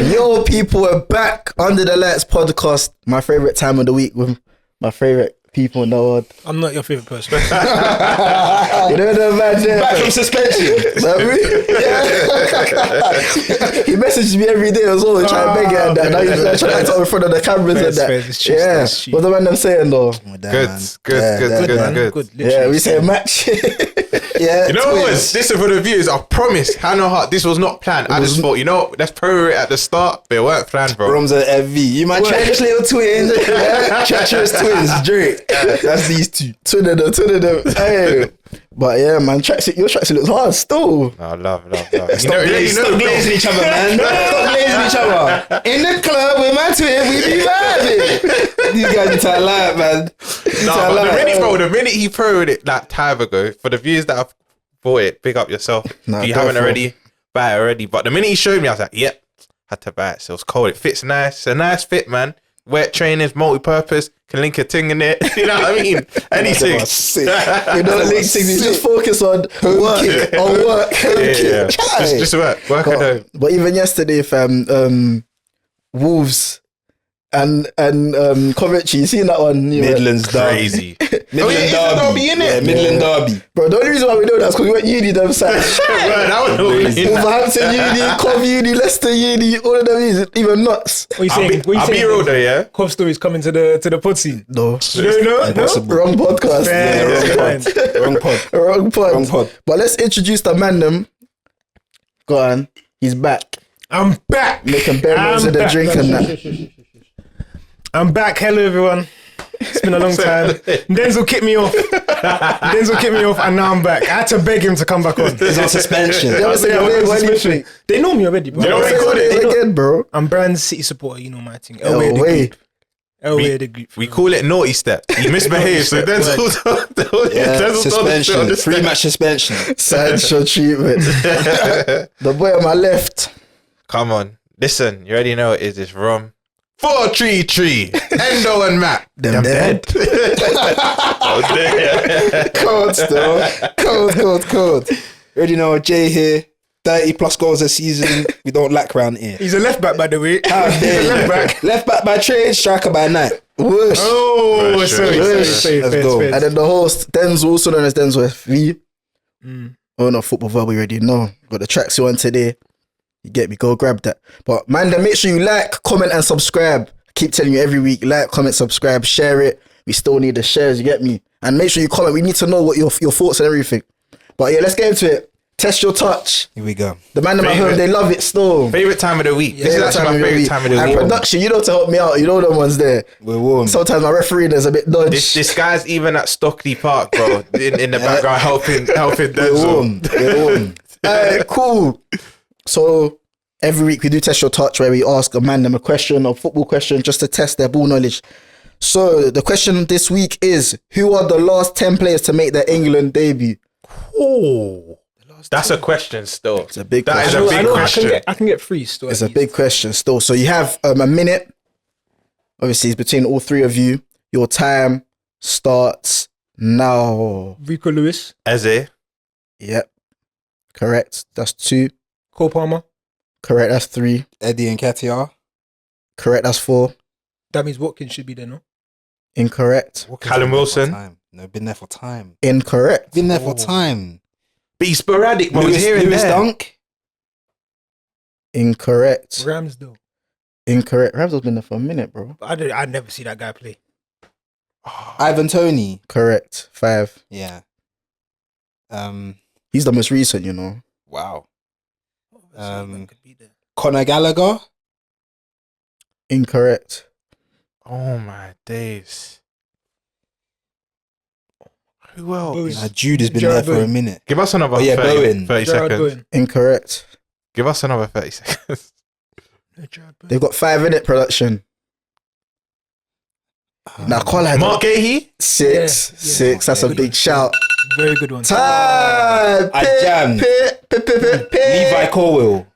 Yo, people, we're back. Under the Lights podcast. My favourite time of the week with my favourite people in the world. I'm not your favourite person. You know the man there? Back from suspension. He messages me every day as well, trying to beg it and that. Now he's trying to act in front of the cameras and that. What's the man them saying though? Good. Yeah, we say match. Yeah, you know what? Listen, for the viewers, I promise, hand on heart, this was not planned. I just thought, let's pro it at the start, but it weren't planned, bro. Rom's an FV. You my treacherous little twins. Treacherous twins, Drake. That's these two. Twin of them. Hey. But yeah, man, your tracksuit looks hard still. Oh, love. Stop glazing each other, man. Stop glazing each other. In the club with my twin, we be vibing. These guys need to lie, man. The minute he proed it that time ago, for the viewers that have bought it, pick up yourself. If you haven't already, buy it already. But the minute he showed me, I was like, yep, had to buy it. So it was cold. It fits nice. It's a nice fit, man. Wet trainers, multi-purpose, can link a ting in it. You know what I mean? Anything. You know, link things. You just focus on work. Yeah. Just work at home. But even yesterday, fam, Wolves and Coventry, you seen that one? Midlands Derby. Midland Derby, innit? Yeah, Midland Derby. Bro, the only reason why we know that is because we went uni them sides. Wolverhampton uni, Cov uni, Leicester uni, all of them is even nuts. What you saying? I'll be real though, yeah? Cov stories coming to the pod scene. No. No? Wrong podcast. Wrong pod. But let's introduce the man them. Go on. He's back. I'm back. Making bare moves in the drink and that. I'm back. Hello, everyone. It's been a long time. Denzel kicked me off, and now I'm back. I had to beg him to come back on. He's on suspension. They know me already, bro. You know what they call it again, bro? I'm Brand City supporter. You know my thing. Elway the group. We call it naughty step. He misbehaved, so Denzel suspension. 3-match suspension. Sancho treatment. The boy on my left. Come on, listen. You already know it is. It's Rom. 4-3-3. Endo and Matt. Them dead. Cold still. Cold. Already know Jay here. 30 plus goals a season. We don't lack round here. He's a left back, by the way. Left back by trade, striker by night. Whoosh. Oh, sorry. Let's go. And then the host, Denzel, also known as Denzel FV. Oh no, football verb, we already know. Got the tracks you on today. You get me, go grab that. But man, then make sure you like, comment and subscribe. I keep telling you every week, like, comment, subscribe, share it. We still need the shares, you get me? And make sure you comment. We need to know what your thoughts and everything. But yeah, let's get into it. Test your touch. Here we go. The man in my home, they love it still. Favorite time of the week. This is actually my favorite time of the week. And production, you know, to help me out. You know the ones there. We're warm. Sometimes my referee is a bit dodgy. This guy's even at Stockley Park, bro. In the background helping Denzel. We're warm. Alright, cool. So every week we do Test Your Touch, where we ask a man them a question, a football question, just to test their ball knowledge. So the question this week is, who are the last 10 players to make their England debut? Oh, that's a question still. It's a big question. That is a big question. I can get 3 still. It's a big question still. So you have a minute. Obviously, it's between all 3 of you. Your time starts now. Rico Lewis. Eze. Yep. Correct. That's 2. Cole Palmer. Correct. That's 3. Eddie and Nketiah. Correct. That's 4. That means Watkins should be there, no? Incorrect. Callum Wilson. No, been there for time. Incorrect. Been there for time. Be sporadic, bro. Lewis Dunk. Incorrect. Ramsdale. Incorrect. Ramsdale's been there for a minute, bro. I'd never see that guy play. Ivan Toney. Correct. 5. Yeah. He's the most recent, you know. Wow. Conor Gallagher. Incorrect. Oh my days. Who else? Jude has been there for a minute. Give us another 30 seconds. Bowen. Incorrect. Give us another 30 seconds. They've got 5 in it, production. Now, call her Mark Gahey? 6. Yeah. 6. That's a big shout. Very good one. Time. I jammed. Levi Colwill.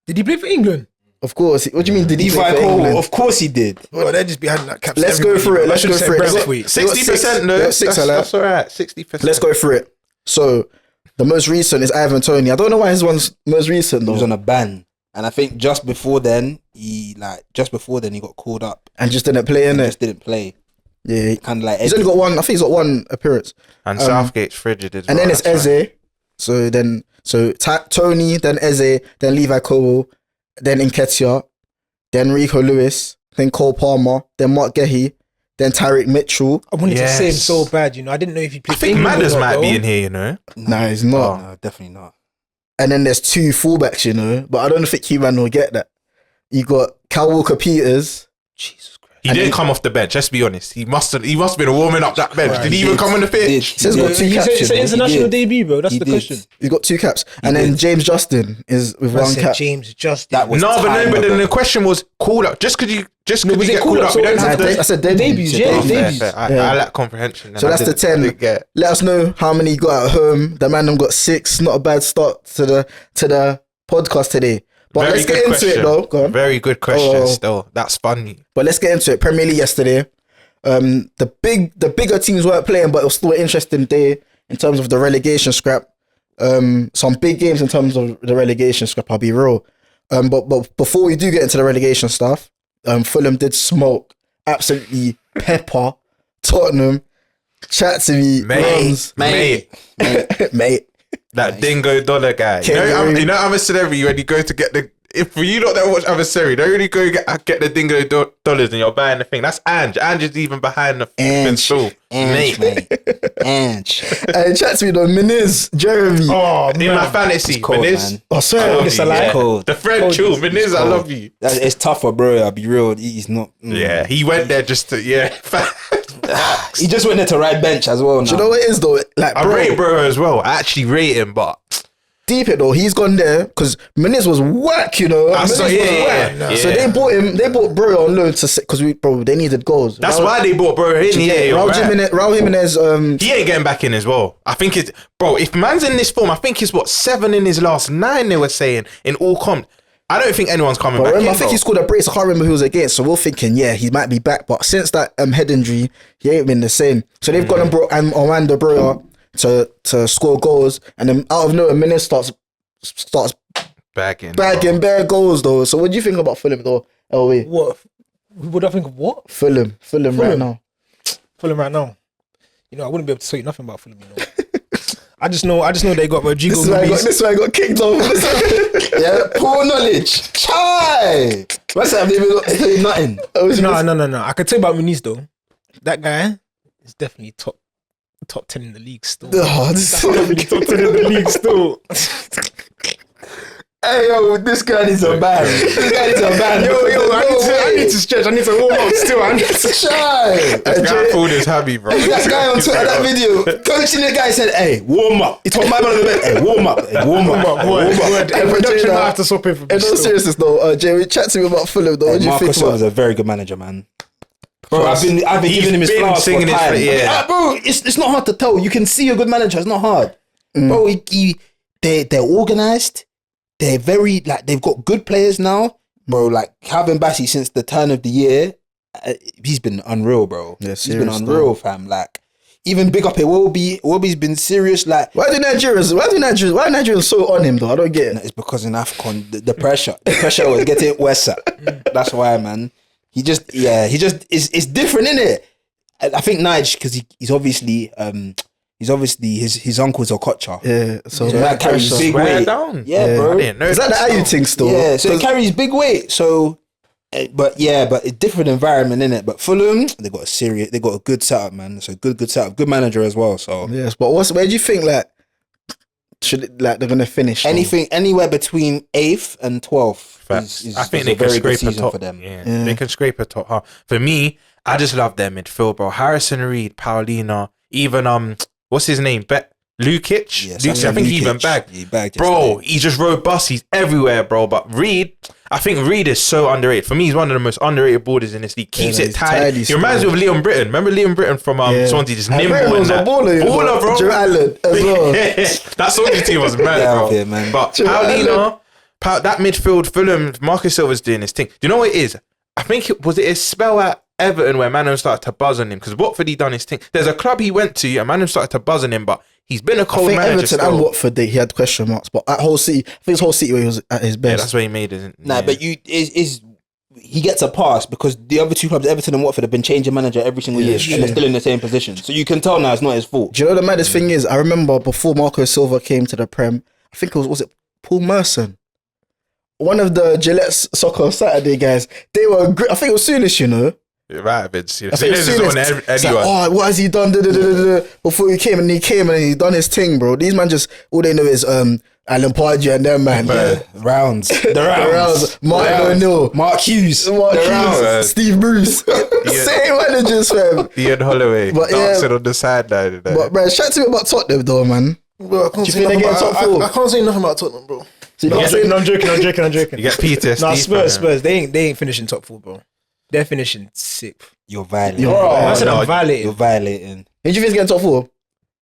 Did he play for England? Of course. What do you mean? Did he play Levi for England? Colwill. Of course he did. Well, they're just behind that cap. Let's go through it. Let's go through it. 60% no. That's all right. 60%. Let's go through it. So, the most recent is Ivan Toney. I don't know why his one's most recent though. He was on a ban. And I think just before then he got called up and just didn't play in it. Just didn't play. Yeah, kind of like he's only got one. I think he's got one appearance. And Southgate's frigid as well. And then it's Eze. Right. So Tony, then Eze, then Levi Cole, then Nketiah, then Rico Lewis, then Cole Palmer, then Mark Gehi, then Tyreek Mitchell. I wanted to say him so bad, you know. I didn't know if he played. I think Madders might be in here, you know. No, he's not. No, definitely not. And then there's 2 fullbacks, you know, but I don't think He-Man will get that. You got Cal Walker-Peters. Jesus Christ. He didn't come off the bench, let's be honest. He must have been warming up that bench. Did he even come on the pitch? He's got 2 caps. It's an international debut, bro. That's the question. He's got 2 caps. And then James Justin is with 1 cap. James Justin. But then the question was called up. Just because you get called up, you don't have to. I said debuts. Debuts. I lack comprehension. So that's the 10. Let us know how many you got at home. The man got 6. Not a bad start to the podcast today. But let's get into it though. Go on. Very good question still. That spun me. But let's get into it. Premier League yesterday. The bigger teams weren't playing, but it was still an interesting day in terms of the relegation scrap. Some big games in terms of the relegation scrap, I'll be real. But before we do get into the relegation stuff, Fulham did smoke, absolutely pepper Tottenham. Chat to me, mate. That dingo dollar guy. You know I'm a celebrity when you go to get the. If you not that watch adversary, don't really go get the dingo dollars and you're buying the thing. That's Ange. Ange is even behind the stall. Ange. And chat to me though, Miniz, Jeremy. Oh, in my fantasy, cold, Miniz. Man. Oh, sorry, it's a lie. Cold. The French too, Miniz. I love you. It's tougher, bro. I'll be real. He's not. Yeah, he went there just to He just went there to ride bench as well. Do you know what it is though? Like, I rate bro as well. I actually rate him, but deep it though. He's gone there because Miniz was whack, you know. So they bought him. They bought Bro on loan because they needed goals. That's why they bought Bro in. Raul Jimenez. He ain't getting back in as well. I think it's if man's in this form, I think he's 7 in his last 9. They were saying in all comp. I don't think anyone's coming back. I think he scored a brace. I can't remember who was against. So we're thinking, he might be back. But since that head injury, he ain't been the same. So they've gone and brought Orlando Broya to score goals, and then out of nowhere, Miniz starts bagging bare goals though. So what do you think about Fulham though? LW? What would I think of what? Fulham right now. Fulham right now. You know, I wouldn't be able to say nothing about Fulham. You know, I just know they got Rodrigo. This guy got kicked off. Yeah, poor knowledge. Chai. What's that? Maybe nothing. No. I can tell you about Muniz though. That guy is definitely top 10 in the league still. Definitely top 10 in the league still. Hey yo, this guy needs a ban. Yo, I need to stretch. I need to warm up still. I need to shy. This guy pulled his hubby, bro. That guy on Twitter, that video, coaching the guy said, "Hey, warm up." He told my man on the bed, "Hey, warm up." And production might have to stop him from in all seriousness though, Jerry, chat to me about Fulham though. What do you think? Marcus was a very good manager, man. Bro, I've been giving him his flowers for time. Bro, it's not hard to tell. You can see a good manager. It's not hard. Bro, they're organised. They're very they've got good players now, bro. Like Calvin Bassey since the turn of the year, he's been unreal, bro. Yeah, he's been unreal, fam. Like even big up here, Wobby's been serious. Like why are Nigerians so on him though? I don't get it. It's because in AFCON the pressure was getting worse. That's why, man. He just it's different, isn't it? I think Nige because he's obviously his uncle's a Okocha. Yeah, so that carries big weight. Down. Yeah, bro. I didn't know is that the Ayu thing still? Yeah, so it carries big weight. So, but a different environment in it. But Fulham, they got a good setup, man. It's a good setup, good manager as well. So yes, but where do you think they're gonna finish? Anything anywhere between 8th and 12th. I think they can scrape a top for them. Yeah, they can scrape a top half. For me, I just love their midfield, bro. Harrison Reed, Paulina, even what's his name? Lukic? Yes, Lukic, I think he even bagged. He bagged bro, he's just robust. He's everywhere, bro. But Reed, I think Reed is so underrated. For me, he's one of the most underrated borders in this league. Keeps it tight. He reminds me of Liam Britton. Remember Liam Britton from Swansea? Just nimble and that. Baller, bro. Joe Allen as well. That Swansea team was mad, bro. Here, man. But Paulina, that midfield, Fulham, Marcus Silva's doing his thing. Do you know what it is? I think was it a spell at Everton where Manham started to buzz on him because Watford he done his thing. There's a club he went to and Manham started to buzz on him, but He's been a cold I think manager. Everton and Watford, he had question marks, but at Hull City, I think it's Hull City where he was at his best. Yeah, that's where he made it. Nah, but he gets a pass because the other two clubs, Everton and Watford, have been changing manager every single year, and they're still in the same position. So you can tell now it's not his fault. Do you know the maddest thing is? I remember before Marco Silva came to the Prem, I think it was it Paul Merson? One of the Gillette Soccer Saturday guys, they were great. I think it was Soonish, you know. It might have been. I think it was Soonish. It's like, oh, what has he done? Before he came and he done his thing, bro. These man just, all they know is Alan Pardew and them, man. Yeah. Rounds. The rounds. Martin O'Neill. Mark Hughes. Steve Bruce. Same managers, fam. Ian Holloway. Dancing on the sideline. But, bro, chat to me about Tottenham, though, man. Bro, I can't say nothing about Tottenham, bro. I'm joking. You get Peter. Nah, Spurs. They ain't finishing top 4, bro. They're finishing 6th. You're violating. I said I'm violating. You're violating. Who do you think's getting top 4?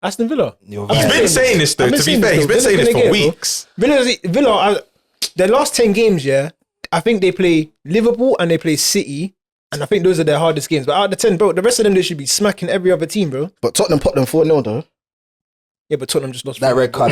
Aston Villa. He's been saying this though. To be fair, he's been saying this for weeks. Villa, their last 10 games, I think they play Liverpool and they play City, and I think those are their hardest games. But out of the 10, bro, the rest of them they should be smacking every other team, bro. But Tottenham popped them 4-0 though. Yeah, but Tottenham just lost. That red card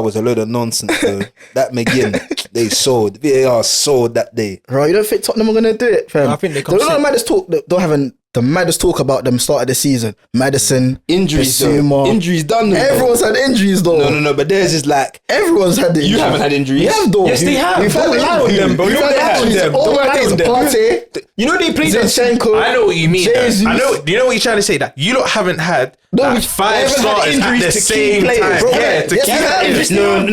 was a load of nonsense, though. That McGinn, they sold. VAR sold that day. Bro, you don't think Tottenham are gonna do it, fam? I think they don't know the maddest talk. Don't have the maddest talk about them start of the season. Madison, injuries, Basuma. Injuries done. Everyone's had injuries though. No, but theirs is like everyone's had injuries. You haven't had injuries. You have though. Yes, they have. We've had them, bro. We've had injuries. All my days, Partey. You know they played Zinchenko. I know what you mean. Jesus. I know. Do you know what you're trying to say? That you lot haven't had like 5 starters at the same time. Bro, yeah, to keep that injuries. Let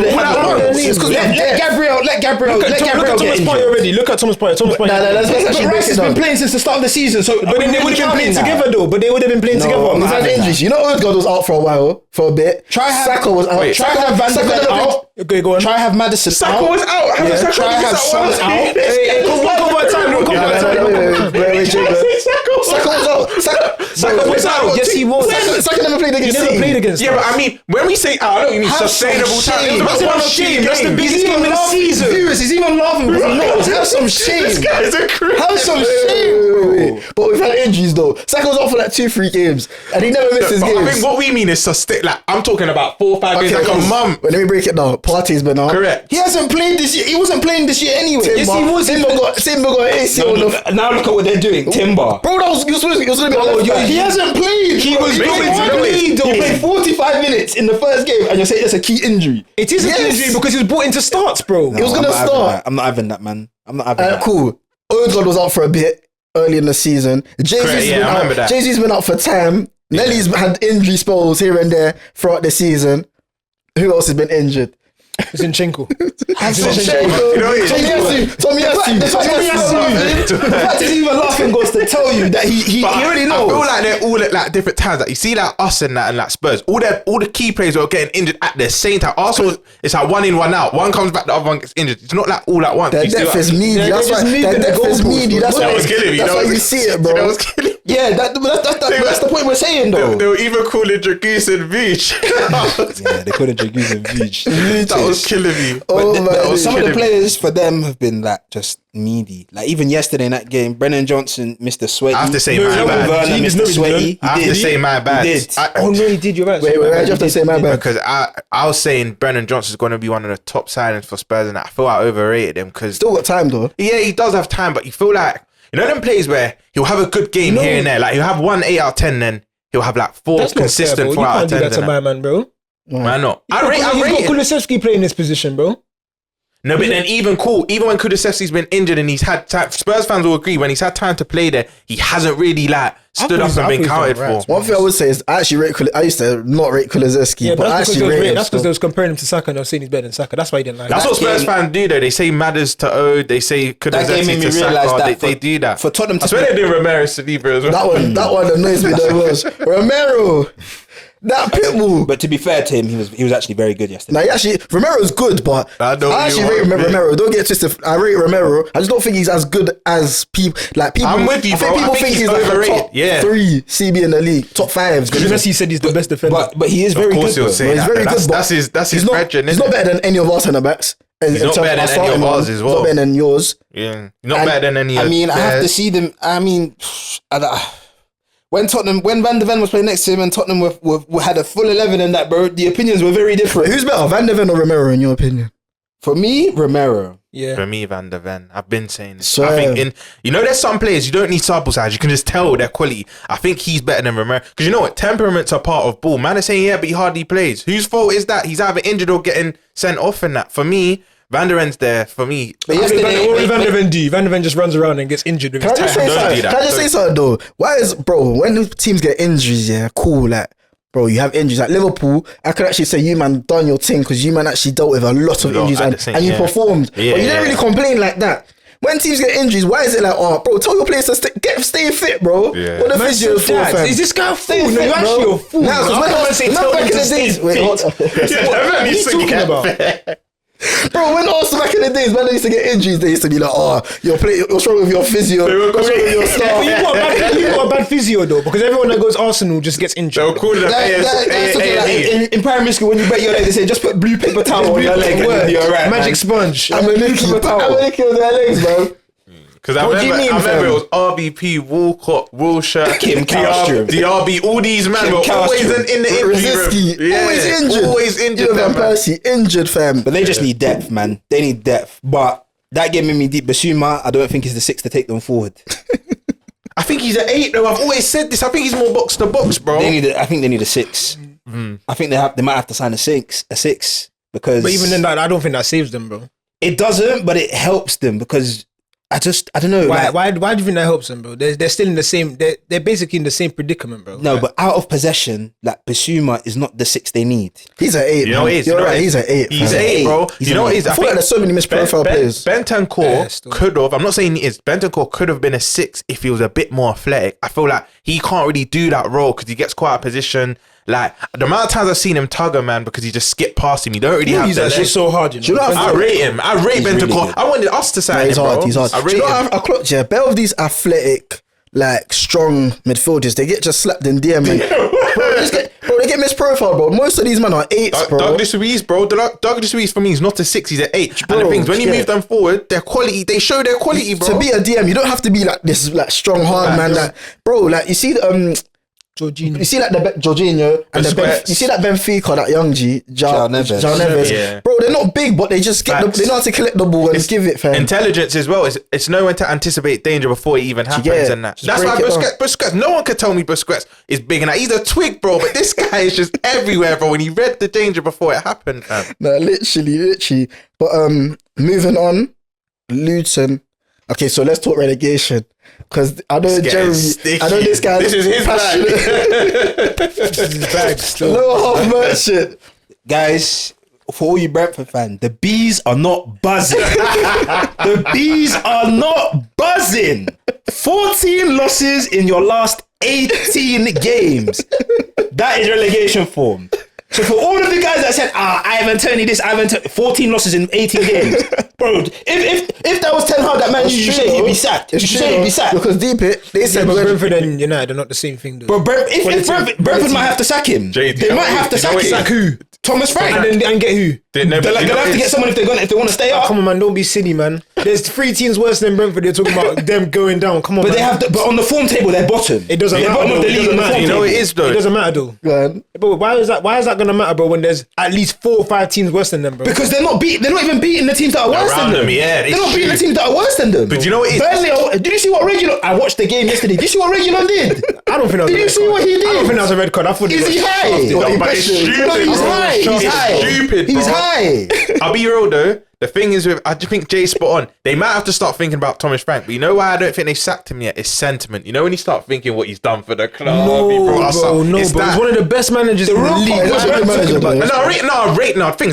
Gabriel Look at Thomas Partey already. Look at Thomas Partey. Rice has been playing since the start of the season. So, but then they would have been playing together though. But they would have been playing together. We've had injuries. You know, Odegaard was out for a while, for a bit. Saka was out. Try have Van de Ven out. Okay, go on. Try have Madison out. Saka was out. Try have Son out. Saka was out. Saka was out. Yes, he was. Saka never played against City. He never played against. Yeah, but I mean, when we say out, I know what you mean sustainable time. That's the biggest game in the season. He's even laughing because he knows. Have some shame. This guy's a creep. Have some shame. But we've had injuries though. Saka was out for like 2-3 games, and he never missed his games. I think what we mean is sustain. Like I'm talking about 4 or 5 games, like a month. Let me break it down. Partey's been out. Correct. He hasn't played this year. He wasn't playing this year anyway. Yes, he was. Timber got ACL. Now look at what they're doing. Timber. Bro, that was going to be he hasn't played. He was going to play. He played 45 minutes in the first game, and you're saying it's a key injury. It is a key injury because he was brought into starts, bro. He was going to start. I'm not having that, man. I'm not having that. Cool. Odegaard was out for a bit early in the season. Jay-Z's been out for time. Nelly's had injury spells here and there throughout the season. Who else has been injured? Zinchenko. Tomiyasu. The fact he's even laughing goes to tell you that he already knows. I feel like they're all at like different times. Like you see, like us and that, and like Spurs, all the key players are getting injured at the same time. Arsenal, it's like 1 in, 1 out. One comes back, the other one gets injured. It's not like all at once. Their depth is meaty. That's why you see it, bro. That was killing me. Yeah, that's the point we're saying though. They were even calling Dragoos and Vich. Yeah, they called Dragoos and Vich. That was killing me. Some of the players for them have been like just needy. Like even yesterday in that game, Brennan Johnson, Mr. Sweaty. I have to say my bad. Mr. Sweaty. I have to say my bad. He did. Oh no, he did. You're right. Wait, I have to say my bad because I was saying Brennan Johnson's going to be one of the top signings for Spurs, and I feel I overrated him because still got time though. Yeah, he does have time, but you feel like you know them plays where he'll have a good game here and there. Like he'll have 1 8 out of 10, then he'll have like 4 consistent 4 out of 10. You can't do that to my man, bro. Why not? He's got Kulusevski playing this position, bro. No, but then even when Kulusevski's been injured and he's had time, Spurs fans will agree when he's had time to play there, he hasn't really like stood up and been counted for. One thing I would say is I actually rate I used to not rate Kulusevski, but I actually rate him. That's because they was comparing him to Saka and they were saying he's better than Saka. That's why he didn't like That's what Spurs fans do though. They say Madders to Ode, they say Kulusevski to Saka. They do that. For Tottenham to I swear they do Romero Saliba as well. That one annoys me the most. Romero. That pitbull. But to be fair to him, he was actually very good yesterday. Romero's good, but I actually rate Romero. Don't get twisted. I rate Romero. I just don't think he's as good as people. Like people, I'm with you, bro. People think he's like a top 3 CB in the league, top 5. Messi said he's the best defender, but he is very good. He's very good. That's his brethren. He's not better than any of our centre backs. He's not better than any of ours as well. He's not better than yours. Yeah, not better than any. I mean, I have to see them. I mean, when Van de Ven was playing next to him and Tottenham had a full 11 in that, bro, the opinions were very different. Who's better, Van de Ven or Romero, in your opinion? For me, Romero. Yeah. For me, Van de Ven. I've been saying this. So, I think there's some players you don't need sample size. You can just tell their quality. I think he's better than Romero. Because you know what? Temperaments are part of ball. Man is saying, yeah, but he hardly plays. Whose fault is that? He's either injured or getting sent off in that. For me, Van der Ven's there. For me. But what does Van de Ven do? Van de Ven just runs around and gets injured with his Can I just say something though? Why is, bro, when teams get injuries, yeah, cool, like, bro, you have injuries. Like Liverpool, I could actually say you man done your thing because you man actually dealt with a lot of injuries and you performed. Yeah, but you didn't really complain like that. When teams get injuries, why is it like, oh, bro, tell your players to stay fit, bro? Yeah. What the physio for, fam? Is this guy a fool? No, fit, you're actually a fool. Nah, because when back in the days, wait, hold on. What are you talking about? Bro, when Arsenal back in the days, man, they used to get injuries. They used to be like, oh, what's wrong with your physio? What's wrong with your staff? You got a bad physio though, because everyone that goes Arsenal just gets injured. They'll call it in primary school, when you break your leg, they say just put blue paper towel on your leg and you're right. Magic sponge. I'm gonna kill their legs, bro. Because I remember it was RBP, Walcott, Wilshere, Kim Kallstrom, DRB, all these men were always in the injury room. Yeah, always injured. Van Persie, injured, fam. But they just need depth, man. They need depth. But that game made me deep. Basuma, I don't think he's the 6 to take them forward. I think he's an 8 though. I've always said this. I think he's more box to box, bro. I think they need a 6. I think they might have to sign a 6 because. But even then, I don't think that saves them, bro. It doesn't, but it helps them because. I don't know. Why do you think that helps them, bro? They're still in the same. They're basically in the same predicament, bro. No, but out of possession, like Basuma is not the 6 they need. He's an 8. You know what it is? You're right. He's an 8. He's an 8, bro. You know what it is? I feel like there's so many misprofile players. Bentancur could have. I'm not saying he is. Bentancur could have been a 6 if he was a bit more athletic. I feel like he can't really do that role because he gets quite a position. Like the amount of times I've seen him tug a man because he just skipped past him. He don't really have. He's actually so hard, you know. I rate him. I rate Bentancur. Really, I wanted us to sign him, bro. He's hard. I rate him. I clocked, yeah. Better of these athletic, like strong midfielders, they get just slapped in DM. They get misprofiled, bro. Most of these men are 8s, bro. Douglas Luiz, bro. Douglas Luiz for me is not a 6. He's an 8. Bro, and the things when you move them forward, their quality, they show their quality, bro. To be a DM, you don't have to be like this, like strong hard man. Like, bro, like you see Jorginho. You see like the Jorginho and you see that Benfica, that young G, João Neves. Yeah. Bro, they're not big, but they just they know how to collect the ball and give it, fam. Intelligence as well. It's knowing to anticipate danger before it even happens and that. That's why Busquets. No one could tell me Busquets is big and that. He's a twig, bro. But this guy is just everywhere, bro. And he read the danger before it happened, fam. No, literally. But moving on, Luton. Okay, so let's talk relegation. Because I know Jeremy, I know this guy. This is his bag. This is his bag still. No half merchant. Guys, for all you Brentford fans, the bees are not buzzing. The bees are not buzzing. 14 losses in your last 18 games. That is relegation form. So for all of the guys that said, Ivan Toney this, 14 losses in 18 games. Bro, if that was Ten Hag, that man, you say he'd be sacked. You say he'd be sacked. Because deep it, they said Brentford and United are not the same thing, though. Bro, if Brentford might have to sack him. They might have to sack him. Sack who? Thomas Frank. And get who? They're gonna have to get someone if they want to stay up. Come on, man, don't be silly, man. There's 3 teams worse than Brentford. They're talking about them going down. Come on, but man. But on the form table, they're bottom. It doesn't matter. Bottom of the league on the form table. You know it is though. It doesn't matter though. Man. But why is that gonna matter, bro? When there's at least 4 or 5 teams worse than them, bro. Because they're not even beating the teams that are worse than them. Yeah, they're not beating the teams that are worse than them. But you know what it is? Burnley. Did you see what Reguilon? I watched the game yesterday. Did you see what Reguilon did? I don't think that was. Did you see what he did? I don't think that was a red card. I thought. Is he high? But it's stupid. No, he's high. He's high. Stupid, bro. He's high. I'll be real though. The thing is I just think Jay's spot on. They might have to start thinking about Thomas Frank, but you know why I don't think they sacked him yet? It's sentiment. You know when you start thinking what he's done for the club. No, bro. He's one of the best managers in the league.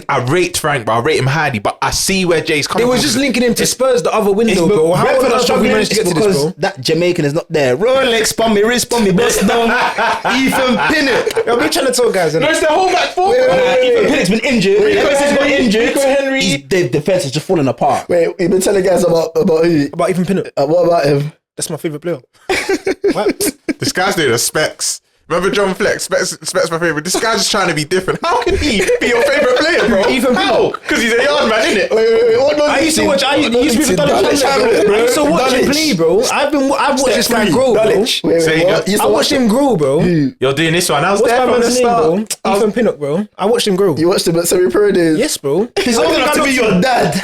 I rate Frank, but I rate him highly. But I see where Jay's coming from. They were just linking him to Spurs the other window, bro. How on earth have we managed to get to this, bro? That Jamaican is not there. Rolex, spun me wrist, spun me bust down. Ethan Pinnock. I've been trying to tell guys. No, it's the whole back four. Ethan Pinnock's been injured. Rico Henry. The defense is just falling apart. Wait, you've been telling guys about who? About Ethan Pinnock. What about him? That's my favourite player. What? This guy's doing the specs. Remember John Flex? Specs my favorite. This guy's just trying to be different. How can he be your favorite player, bro? How? Because he's a yard man, isn't it? Wait. I used to watch. I used to be bro. I used to watch him play, bro. I've watched this guy grow, bro. I watched him grow, bro. You're doing this one. I was What's there that from the man's name, start. bro? Ethan Pinnock, bro. I watched him grow. You watched him at semi-pro days? Yes, bro. He's old enough to be your dad. It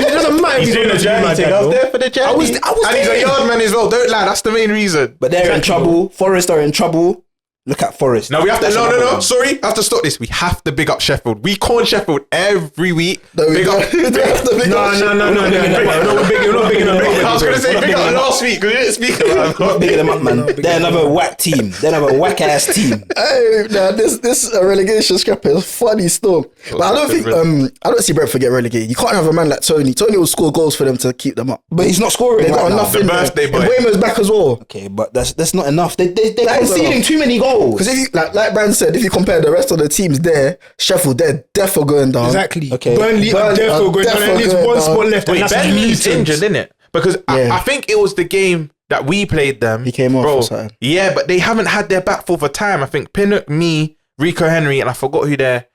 doesn't matter. He's doing the journey thing. I was there for the journey. I was and he's a yard man as well. Don't lie. That's the main reason. But they're in trouble. Forest are in trouble. Look at Forest. No, we have to. No. Sorry, I have to stop this. We have to big up Sheffield. We call Sheffield every week. No, big up. No. We're not big enough. I was gonna say big up last week because we didn't speak about Not bigging them up, man. They're another whack team. They're another whack ass team. Hey, nah, this relegation scrap is funny still. But I don't think I don't see Brentford get relegated. You can't have a man like Tony. Tony will score goals for them to keep them up. But he's not scoring. They got right enough The in birthday there. boy. And Wayman's back as well. Okay, but that's not enough. They're That is conceding enough. too many goals. Because if you like Brand said, if you compare the rest of the teams there, Sheffield, they're definitely going down. Exactly. Okay. Burnley are therefore going down. And there's one spot left. Wait, And that's Burnley's Luton. injured, isn't it? Because Yeah. I think it was the game that we played them. He came off bro. or something. Yeah, but they haven't had their back four for time. I think Pinnock, me, Rico Henry, and I forgot who their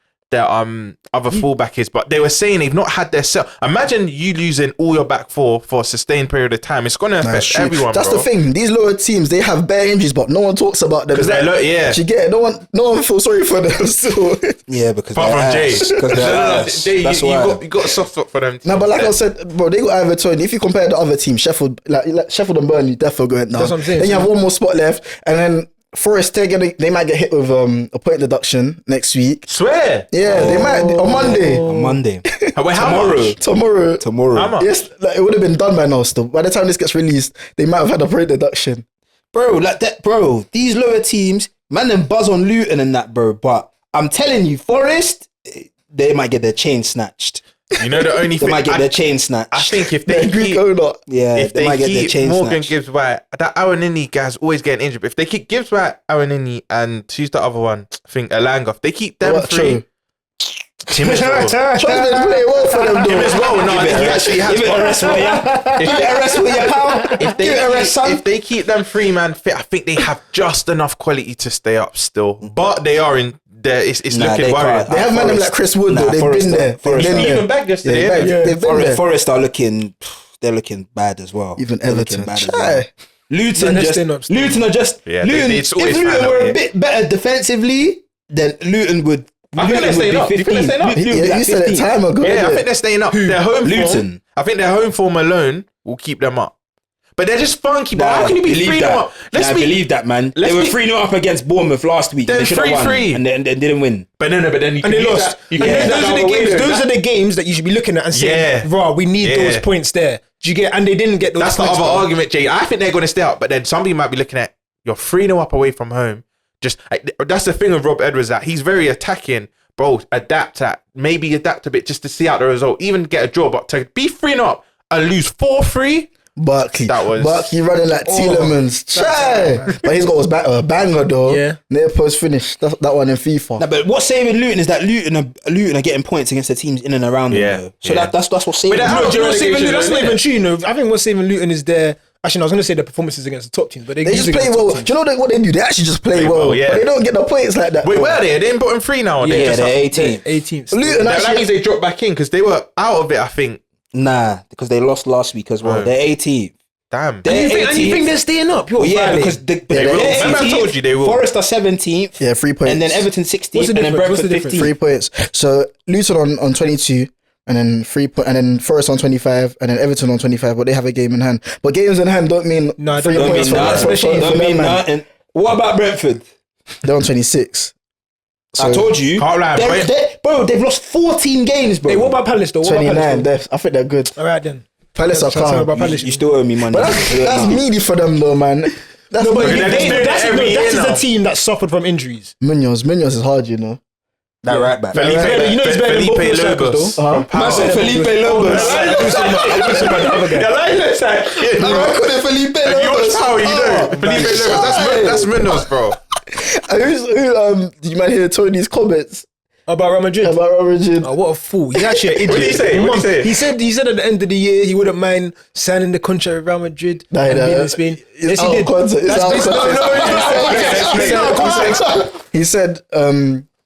other fullback is. But they were saying they've not had their set. Imagine you losing all your back four for a sustained period of time. It's gonna That's affect true. everyone. That's bro. the thing. These lower teams, they have bare injuries, but no one talks about them. Because they're low, yeah. You get it? No one feels sorry for them. So. Yeah, because Apart from Jay. Because Jay, that's you why. got a soft spot for them. No, but like I said, bro, they got Everton. If you compare the other team, Sheffield, like Sheffield and Burnley, definitely going down. That's what I'm saying. Then you have one more spot left, and then Forest, they might get hit with a point deduction next week. Swear. Yeah, they might on Monday. On Monday. Wait, how much? Tomorrow. How much? Yes, like, it would have been done by now. Still, by the time this gets released, they might have had a point deduction. Bro, like that, bro. These lower teams, man, them buzz on Luton and that, bro. But I'm telling you, Forest, they might get their chain snatched. You know the only They thing might get their chain snatched. I think if They're they Greek keep, owner. Yeah, if they they might get their keep chain Morgan snatched. Gibbs White, that Awanini guy's always getting injured. But if they keep Gibbs White, Awanini, and who's the other one? I think Elanga. If they keep them What, three, Tim as well. Troy's been playing well for them, Him though. as well. No, I think he actually has. Give it a rest, will ya? Give it a rest, will ya, pal? If they keep them three man fit, I think they have just enough quality to stay up still. But they are in there. It's Nah, looking they worrying. can't. They have man like Chris Wood, though. They've Forest been are- there. They've Forest been are- there. Even back yesterday, Yeah, yeah. they've been there. Forest are looking, they're looking bad as well. Even They're looking Everton. bad as Chai. well. Luton they're just, staying up still. Luton are just, Yeah, Luton, it's if always Luton fan were out a here. bit better defensively, then Luton would. I think they're staying up. Do you think they're staying up? Yeah, you said it time ago. Yeah, I innit? think they're staying up. Their home form. Luton. I think their home form alone will keep them up. But they're just funky. But how can you be 3-0 up? I believe that, man. They were 3-0 up against Bournemouth last week. Then They should have won, 3-3. and then didn't win. But then you And can they use lost. that- you And can use those that are the other games. way. Those are the games that you should be looking at and saying, "Raw, we need Yeah. those points there." Do you get? And they didn't get those. That's the points other though. argument, Jay. I think they're going to stay up, but then somebody might be looking at you're 3-0 up away from home. That's the thing with Rob Edwards, that he's very attacking. Bro, adapt a bit just to see out the result, even get a draw. But to be 3-0 up and lose 4-3, Barkley. That was- Barkley running like Tielemans. Try. But he's got his a banger though. Yeah. Near post finish. That one in FIFA. Nah, but what's saving Luton is that Luton are getting points against the teams in and around them. Yeah, Though. So yeah. that's what's saving. But them. that- Do you know what's saving Luton? That's not Relegation, even true. You know, I think what's saving Luton is their. Actually, no, I was going to say the performances against the top teams, but They just play well. Do you know what they do? They actually just play well. yeah. But they don't get the points like that. wait, where are they? They didn't put them 3 now. Or they Yeah, just they're up? 18th. 18th. Luton That actually. means they dropped back in because they were out of it, I think. Nah, because they lost last week as well. Oh. They're 18th. Damn. And you think they're staying up? You're Yeah, violating. because They will. they're Remember I 18th. told you they will. Forest are 17th. Yeah, 3 points. And then Everton 16th. What's the And then difference? What's the Brentford difference? 3 15th. points. So Luton on 22, and then 3 points, and then Forest on 25, and then Everton on 25. But they have a game in hand. But games in hand don't mean No, it 3 don't points mean for that. for Especially- them, Don't mean man. nothing. What about Brentford? They're on 26. I told you. Can't lie, Bro, they've lost 14 games, bro. Hey, what about Palace though? What about 29. Palace? I think they're good. All right then. Palace are Shall I tell you calm. about Palace? You still owe me money. But that's meaty for them though, man. That's No, but meaty. they're just doing it that every year is now. a team that suffered from injuries. Munoz is hard, you know. that right back. Felipe You know he's better than both Felipe those strikers, Lobos. though. Uh-huh. From Power. Felipe Lobos. I was talking about the other guy. Yeah, like that side. I call it Felipe If you watch Power, you know. Felipe Lobos. That's Munoz, bro. Did you man hear Tony's comments? About Real Madrid. Oh, what a fool! He's actually an idiot. What did he say? What did he say? He said at the end of the year he wouldn't mind signing the contract with Real Madrid and being in Spain. Yes, he did. He said,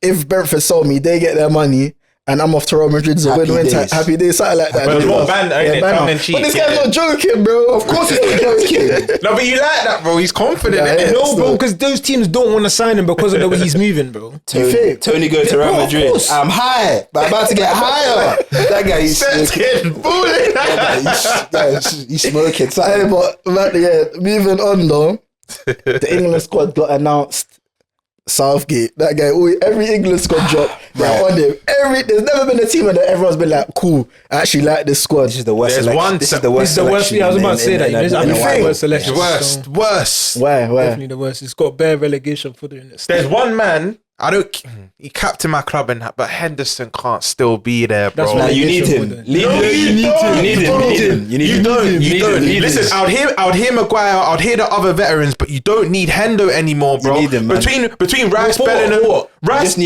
if Brentford sold me, they get their money. And I'm off to Real Madrid. So win-win. Happy days, something like that. But it's more banter, ain't it? Tongue and cheek. But this guy's not joking, bro. Of course he's not joking. No, but you like that, bro. He's confident in it. No, bro, because those teams don't want to sign him because of the way he's moving, bro. Tony going to Real Madrid. I'm high, but I'm about to get higher. That guy, he's smoking. He's smoking. But moving on though, the England squad got announced. Southgate, that guy, every England squad drop, they're on him. There's never been a team that everyone's been like, cool, I actually like this squad. This is the worst selection. This is the worst selection. Yeah, I was about to say that. Worst selection. Worst. Why? Definitely the worst. It's got bare relegation footer in it. There's one man, he captained my club and that, but Henderson can't still be there, bro. You need him. You don't. Listen, I would hear Maguire, I would hear the other veterans, but you don't need Hendo anymore, bro. You need him, man. Between Rice, Bellingham, Phillips,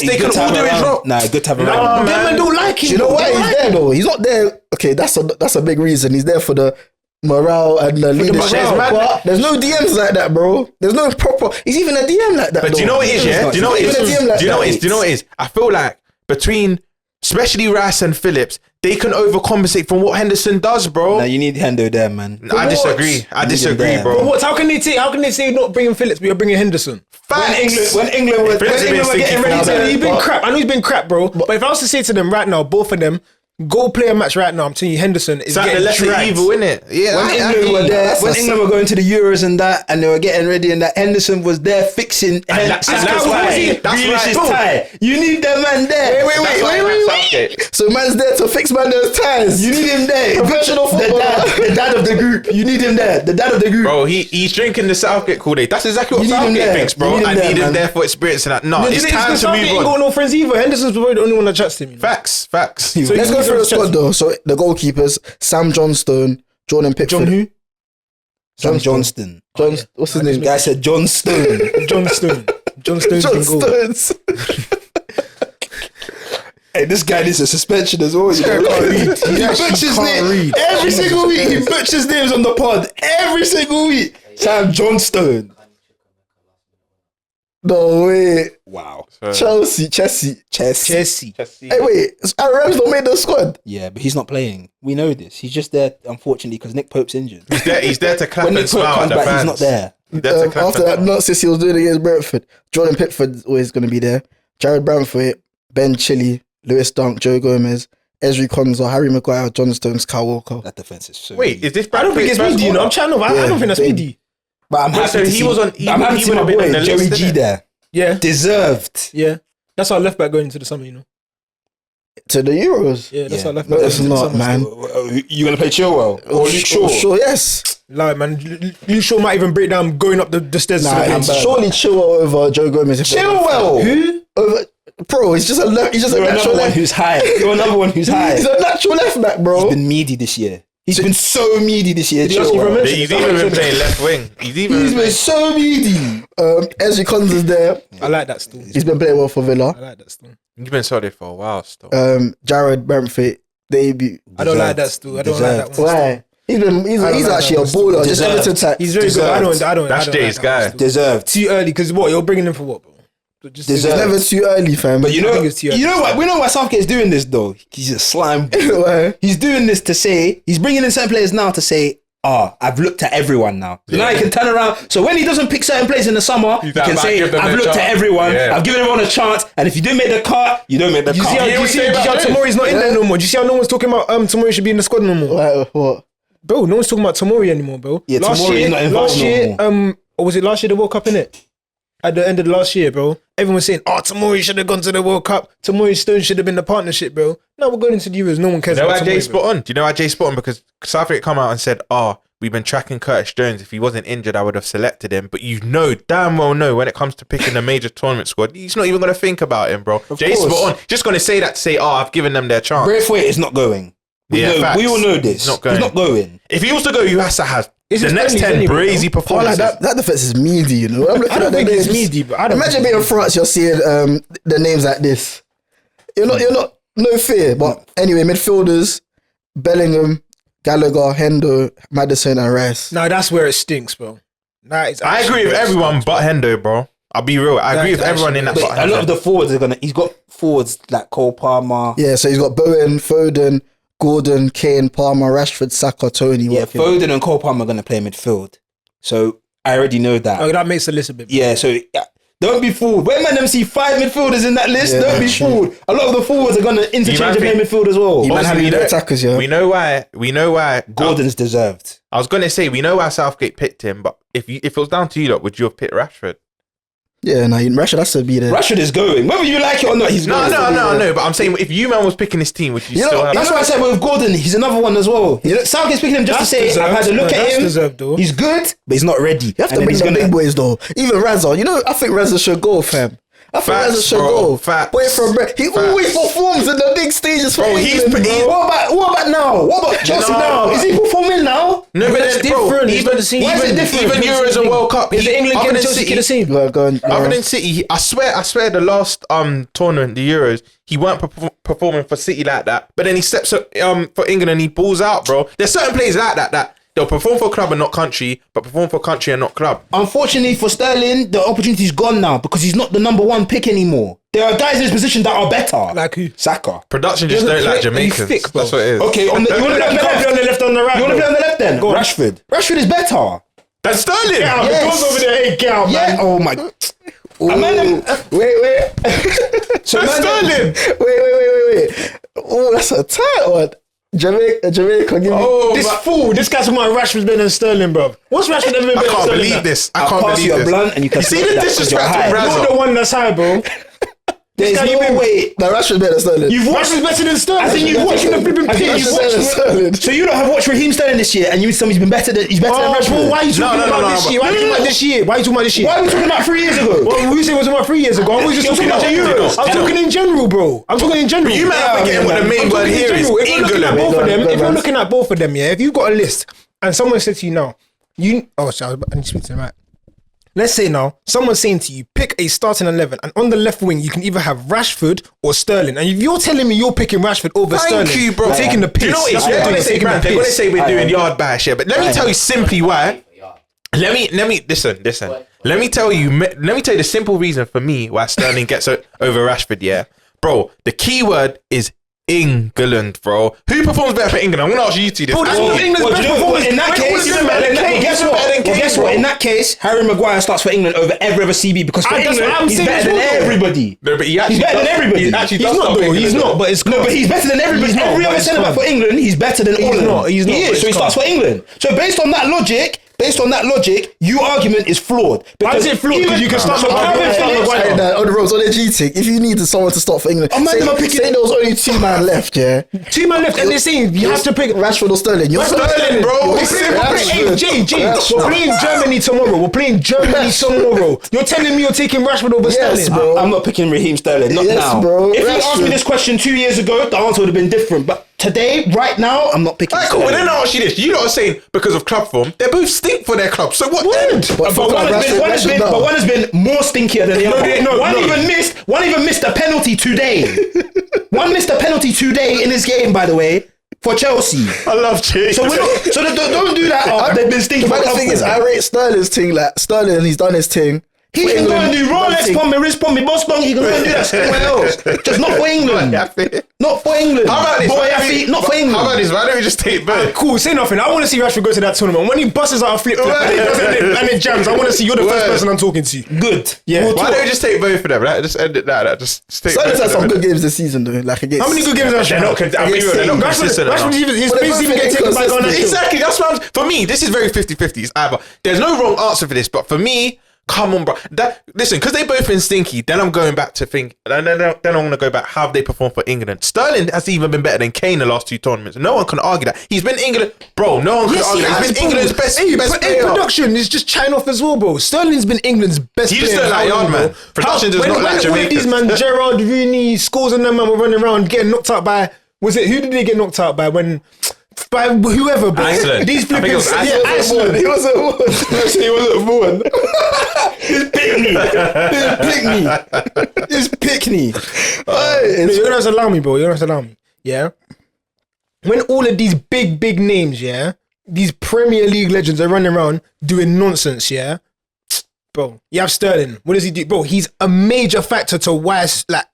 they can all do his job. Nah, good to have him. Nah, man, don't like him. You know why he's there though? He's not there. Okay, that's a big reason. He's there for the morale and the leadership. But there's no DMs like that, bro. There's no proper. He's even a DM like that. But do you know what it is? Yeah. Do you know what it is? Do you know what it is? I feel like between, especially Rice and Phillips, they can overcompensate from what Henderson does, bro. Nah, you need Hendo there, man. I disagree. Bro. But what? How can they say not bringing Phillips, but you're bringing Henderson? Facts. When England were getting ready to, he's been crap. I know he's been crap, bro. But if I was to say to them right now, both of them, go play a match right now. I'm telling you, Henderson is getting the lesser dragged. evil, innit? Yeah. When England were there, when England were going to the Euros and that, and they were getting ready, and that Henderson was there fixing. That's right. Tie. You need that man there. Wait. So man's there to fix man's ties. You need him there. Professional footballer. The dad of the group. You need him there. The dad of the group. Bro, he's drinking the Southgate Kool-Aid. That's exactly what Southgate thinks, bro. I need him there for experience and that. No, it's time to move on. Ain't got no friends either. Henderson's probably the only one that chats to him. Facts. So let's go through the squad though. So the goalkeepers: Sam Johnstone, Jordan Pickford. John who? Sam Johnston. What's his name? Guy said John Stone. John Stones. John Stones. Hey, this guy needs a suspension as well. He butchers names every single week. He butchers names on the pod every single week. Sam Johnstone. No way. Wow. Chelsea. Hey, wait. Aaron Ramsdale made the squad. Yeah, but he's not playing. We know this. He's just there, unfortunately, because Nick Pope's injured. He's there to clap when and Nick Pope smile comes at the back, fans. he's not there. After that nonsense he was doing against Brentford, Jordan Pickford's always going to be there. Jared Bamford, Ben Chilwell, Lewis Dunk, Joe Gomez, Ezri Konsa, Harry Maguire, John Stones, Kyle Walker. That defense is so. Wait, is this? I don't think it's Speedy. I'm chatting over. I don't think that's Speedy. But I'm happy to see. I'm happy to see my boy Joey G there. Yeah, deserved. Yeah, that's our left back going into the summer. You know, to the Euros. Yeah, that's our left back. No, it's not, man. You gonna play Chilwell or Luke Shaw? Sure, yes. Like, man, Luke Shaw might even break down going up the stairs. Surely Chilwell over Joe Gomez. Chilwell, who? Bro, he's just a natural one who's high. You're another one who's high. He's a natural left back, bro. He's been meaty this year. He's been so meaty this year. He's even been playing left wing. He's been so meaty. Ezri Konsa's there. I like that still. He's been playing well for Villa. I like that still. You've been solid for a while still. Jared Bamford debut. I don't like that still. I don't like that one. Why? He's actually a baller. Just Everton type. He's very good. I don't. That's Jay's guy. Deserved. Too early because what you're bringing him for what, bro? It's never too early, fam. But you know what? We know why Southgate is doing this though. He's a slime. He's doing this to say he's bringing in certain players now to say, I've looked at everyone now. So now he can turn around. So when he doesn't pick certain players in the summer, he can say, I've looked at everyone. Yeah. I've given everyone a chance. And if you don't make the cut, you don't make the cut. Do you see how Tomori's not in there no more? Do you see how no one's talking about Tomori should be in the squad no more? What? Bro, no one's talking about Tomori anymore, bro. Yeah, Tomori's not involved no more. Or was it last year the World Cup, innit? At the end of the last year, bro, everyone was saying, Tomori should have gone to the World Cup. Tomori Stone should have been the partnership, bro. Now we're going into the Euros. No one cares about Tomori. Do you know why Jay spot on? Because Southgate come out and said, we've been tracking Curtis Jones. If he wasn't injured, I would have selected him. But damn well know when it comes to picking a major tournament squad, he's not even going to think about him, bro. Jay spot on. Just going to say that to say, I've given them their chance. Braithwaite is not going. We all know this. He's not going. If he was to go, you has to have It's the just next 10 anyway, brazy bro. performances. That defense is meaty, you know. I don't think it's meaty, but I don't imagine being in France. You're seeing the names like this. You're not no fear. But anyway, midfielders: Bellingham, Gallagher, Hendo, Maddison, and Rice. No, that's where it stinks, bro. I agree with everyone but Hendo, bro. I'll be real. I agree with everyone in that. But a lot of the forwards are gonna. He's got forwards like Cole Palmer. Yeah, so he's got Bowen, Foden, Gordon, Kane, Palmer, Rashford, Saka, Tony. Yeah, Foden and Cole Palmer are gonna play midfield. So I already know that. Oh, that makes the list a bit better. Yeah, so don't be fooled. When man them see 5 midfielders in that list, don't be fooled. A lot of the forwards are gonna interchange and play midfield as well. Attackers, yeah. We know why. Gordon's deserved. I was gonna say we know why Southgate picked him, but if it was down to you lot, would you have picked Rashford? Yeah, no, Rashford has to be there. Rashford is going. Whether you like it or not, he's going. No. But I'm saying if you man was picking this team, would you still have? That's why I said with Gordon, he's another one as well. Southgate's picking him just to say, I've had a look at him. He's good, but he's not ready. You have to bring the big boys though. Even Razza, I think Razza should go, fam. I think Razza should go. Boy from he always performs in the big stages for England, bro. What about now? What about Chelsea now? Is he performing now? No, but that's different. Even Euros and World Cup. Is the England getting Chelsea the same? Other than City, I swear the last tournament, the Euros, he weren't performing for City like that. But then he steps up for England and he balls out, bro. There's certain players like that they'll perform for club and not country, but perform for country and not club. Unfortunately for Sterling, the opportunity's gone now because he's not the number 1 pick anymore. There are guys in his position that are better. Like who? Saka. Production just don't like Jamaicans. Thick, that's what it is. Okay, you want to play on the left on the right? You want to play on the left then? Go on. Rashford is better. That's Sterling. Yeah, the door's over there. Hey, get out, man. Yeah. Oh my. Wait. So that's Sterling. Wait. Oh, that's a tight one. Jamaica, give me. This guy's talking about Rashford's better than Sterling, bro. What's Rashford ever been better than Sterling? I can't believe this. I can't believe this. Blunt and you can see the disrespect to Brazil. You're the one that's high, bro. There's no way. No, Rashford's better than Sterling. You've watched better than Sterling. I think you've watched the flipping pitch. So you don't have watched Raheem Sterling this year, and you tell me he's better than Rashford. Why are you talking about this year? Why are you talking about this year? Why are you talking about this year? Why are we talking about 3 years ago? Well, who said it was about 3 years ago? I was just talking about the Euros. I'm talking in general, bro. I'm talking in general. You might have forgetting what the main word here is. If you're looking at both of them, yeah, if you've got a list and someone said to you now, I need to speak to them, right? Let's say now, someone's saying to you, pick a starting 11, and on the left wing, you can either have Rashford or Sterling. And if you're telling me you're picking Rashford over Sterling, you, bro. You're taking the piss. Do you know what it is? They're going to say we're doing yard bash here, but let me tell you simply why. Let me listen. Let me tell you the simple reason for me why Sterling gets over Rashford, yeah. Bro, the key word is England, bro. Who performs better for England? I'm gonna ask you two this. Bro, that's what England's best performance. In that case, guess what? In that case, Harry Maguire starts for England over every other CB because for England, he's better than everybody. No, but he's better than everybody. He's not, but it's no, but he's better than everybody. Every other centre back for England, he's better than all of them. He's not. He is, so he starts for England. So based on that logic, your argument is flawed. Why is it flawed? Because you can start with Maguire. On the roads, on the G thing. If you needed someone to start for England, say there was only 2 man left, yeah. 2 man left, and they're saying you have to pick Rashford or Sterling. You're Sterling, bro. We're playing Germany tomorrow. You're telling me you're taking Rashford over Sterling? Bro. I'm not picking Raheem Sterling. Not now. Bro. If you asked me this question 2 years ago, the answer would have been different. But today, right now, I'm not picking. Alright, cool. Well, then I'll ask you this. You lot are saying because of club form, they both stink for their club. So what? But one has been more stinkier than the other. One even missed a penalty today. One missed a penalty today in his game, by the way, for Chelsea. I love Chelsea. So don't do that. They've been stinking. But the thing is, I rate Sterling's thing. Like Sterling, he's done his thing. He can go and do Rolex for me, wrist for me, boss bong. He can go and do that somewhere else. Just not for England. Not for England. How about this? Not for England. How about this? Why don't we just take both? Cool, say nothing. I want to see Rashford go to that tournament. When he busts out a flip flop and it jams, I want to see you're the first person I'm talking to. Good. Yeah. Why don't we just take both of them? Right? Just end it that. Just take. Sterling's had some good games this season, though. Like against. How many good games have Rashford? They're not consistent. His pace even get taken by Ghana. Exactly. That's what for me. This is very 50-50. It's either there's no wrong answer for this, but for me. Come on, bro. Listen, because they both been stinky, then I'm going back to think, then I'm going to go back, how have they performed for England? Sterling has even been better than Kane the last 2 tournaments. No one can argue that. He's been England, bro, no one can argue that. He's been England's best player. Production is just chine off as well, bro. Sterling's been England's best player. You just don't like yard, man. Production does not like Jamaica. These man, Gerrard, Rooney, Scholes and them man were running around getting knocked out by, who did they get knocked out by when by whoever, bro. Iceland. These I think it flipping was Iceland. Iceland. He wasn't born. He wasn't born. It's Pickney. You don't have to allow me, bro. You don't have to allow me. Yeah. When all of these big names, yeah, these Premier League legends are running around doing nonsense, yeah, bro. You have Sterling. What does he do, bro? He's a major factor to why, like,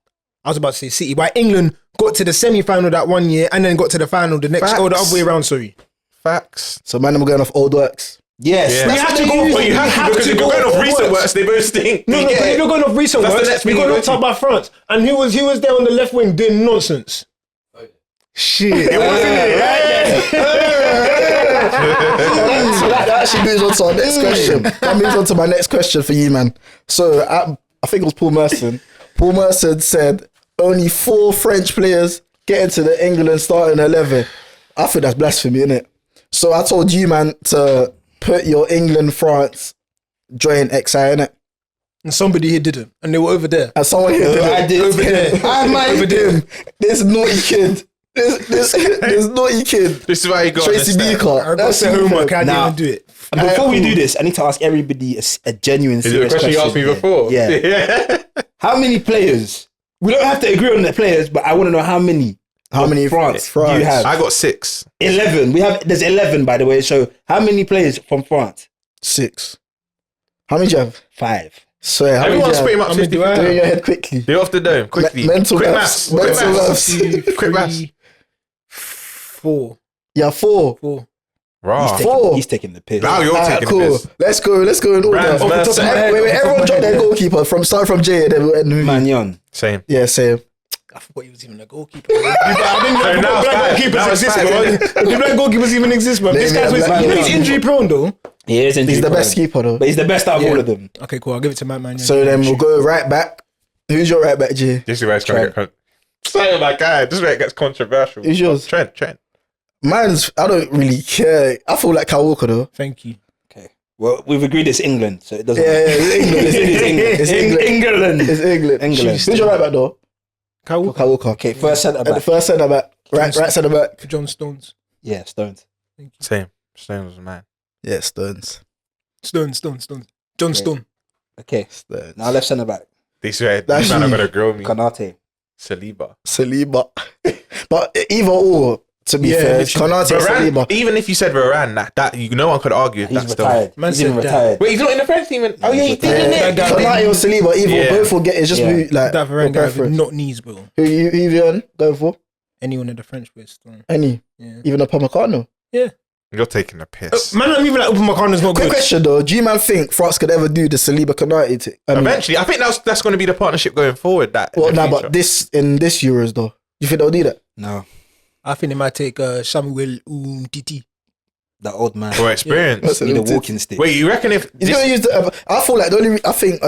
I was about to say City, why England got to the semi-final that one year and then got to the final the next, or the other way around. Sorry. Facts. So man, I'm going off old works. Yes. Yeah. But you have to go. But you have to because if you're going off recent works, they both stink. No, but if you're going off recent That's the works, next we're thing going you to go talk about France. And who was there on the left wing doing nonsense? Shit. So that actually moves on to our next question. That moves on to my next question for you, man. So I think it was Paul Merson. Paul Merson said only 4 French players get into the England starting 11. I think that's blasphemy, innit? So I told you, man, to put your England-France joint XI in it. And somebody here didn't. And they were over there. And someone here did I it. did. Over there. I might him. This naughty kid. This naughty kid. This is why you got Tracy Beaker. I got That's to say homework. I didn't Nah. even do it. Before we do this, I need to ask everybody a genuine, Is it a serious question you asked me yeah. before? Yeah. How many players? We don't have to agree on the players, but I want to know how many. How many France France? do you have? I got 6. 11. There's 11, by the way. So how many players from France? 6. How many do you have? 5. Swear. How many do Everyone's you pretty have? much many 50. do I Do it in have? your head quickly. Do it off the dome, quickly. Mental Quick maths. maths. Mental maths. Quick maths. 4. Yeah, 4. 4. Raw. Four. He's taking the piss. Now you're Alright, taking cool. this. Let's go in order. Rams, Off the top of my head. Wait, everyone drop their goalkeeper start from J and then we'll end the movie. Magnon. Same. Yeah, same. I forgot he was even a goalkeeper. I didn't now know it's black five. Now goalkeepers it's exist, five, bro. isn't The black goalkeepers even exist, bro. This Name guy's me a black you know he's goalkeeper. injury prone though. He is injury He's the prone. best keeper though. But he's the best out of all of them. Okay, cool. I'll give it to man. So then we'll go right back. Who's your right back, G? This is where it's going to get Say my guy. This is where it gets controversial. Who's yours? Trent. Mine's, I don't really care. I feel like Kyle Walker though. Thank you. Okay. Well, we've agreed it's England, so it doesn't Yeah, matter. it's England. It's England. It's England. England. It's England. England. Who's your right back though? Kyle Kyle Walker. Okay, first centre At the back. first centre back. Right centre back. John Stones. Yeah, Stones. Same. Stones was man. Yeah, Stones. John Stone. Okay. Stones. Now left centre back. This way, That's this man are you. going to grow me. Konate. Saliba. Saliba. But either or, to be fair, it's Konate and Saliba. Varane, even if you said Varane, that no one could argue He's that's still. retired. Man He's even said that. retired. Wait, he's not in the French team. Oh yeah, he did, Yeah, innit? that guy- Konate or Saliba, either Yeah. both will get. It's just Yeah. who, like That Varane your guy with preference. not knees, bro. Who you on? Going for Anyone in the French place. Stone. any? Yeah. Even a Upamecano. You're taking a piss. Man, I'm even like Open McConnell's not Quick good. question though: do you man think France could ever do the Saliba Konate thing? I mean, Eventually, I think that's going to be the partnership going forward. That well, in the nah, future. but this Euros though, you think they'll do that? No, I think they might take Samuel Umtiti. that old man. for experience. That's Need a limited. walking stick. Wait, you reckon if He's this, gonna use the. I feel like the only. I think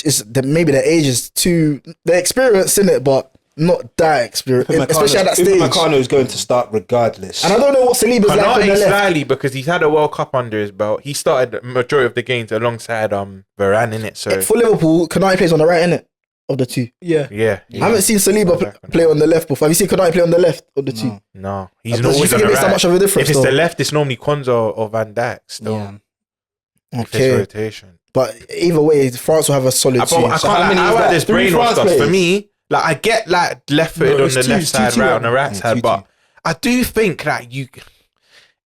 is that maybe the age is too. The experience in it, but not that experience, especially at that stage. Upamecano is going to start regardless. And I don't know what Saliba's like on the Konate left. slightly because he's had a World Cup under his belt. He started the majority of the games alongside Varane in it. So For Liverpool, Konate plays on the right, innit? Of the two. Yeah. yeah, I haven't seen Saliba play on the left before. Have you seen Konate play on the left of the two? no, he's Do you always think on it the makes that right. much of a difference? If it's though? the left, it's normally Konza or Van Dijk. Still, Yeah. if it's Okay, rotation. but either way, France will have a solid I two. can't So how lie, many I is like that? this 3 brain France stuff. For players? me, like I get like left footed No, on it's the two, left it's side, 2-2, right on the right yeah, side, 2-2. but I do think that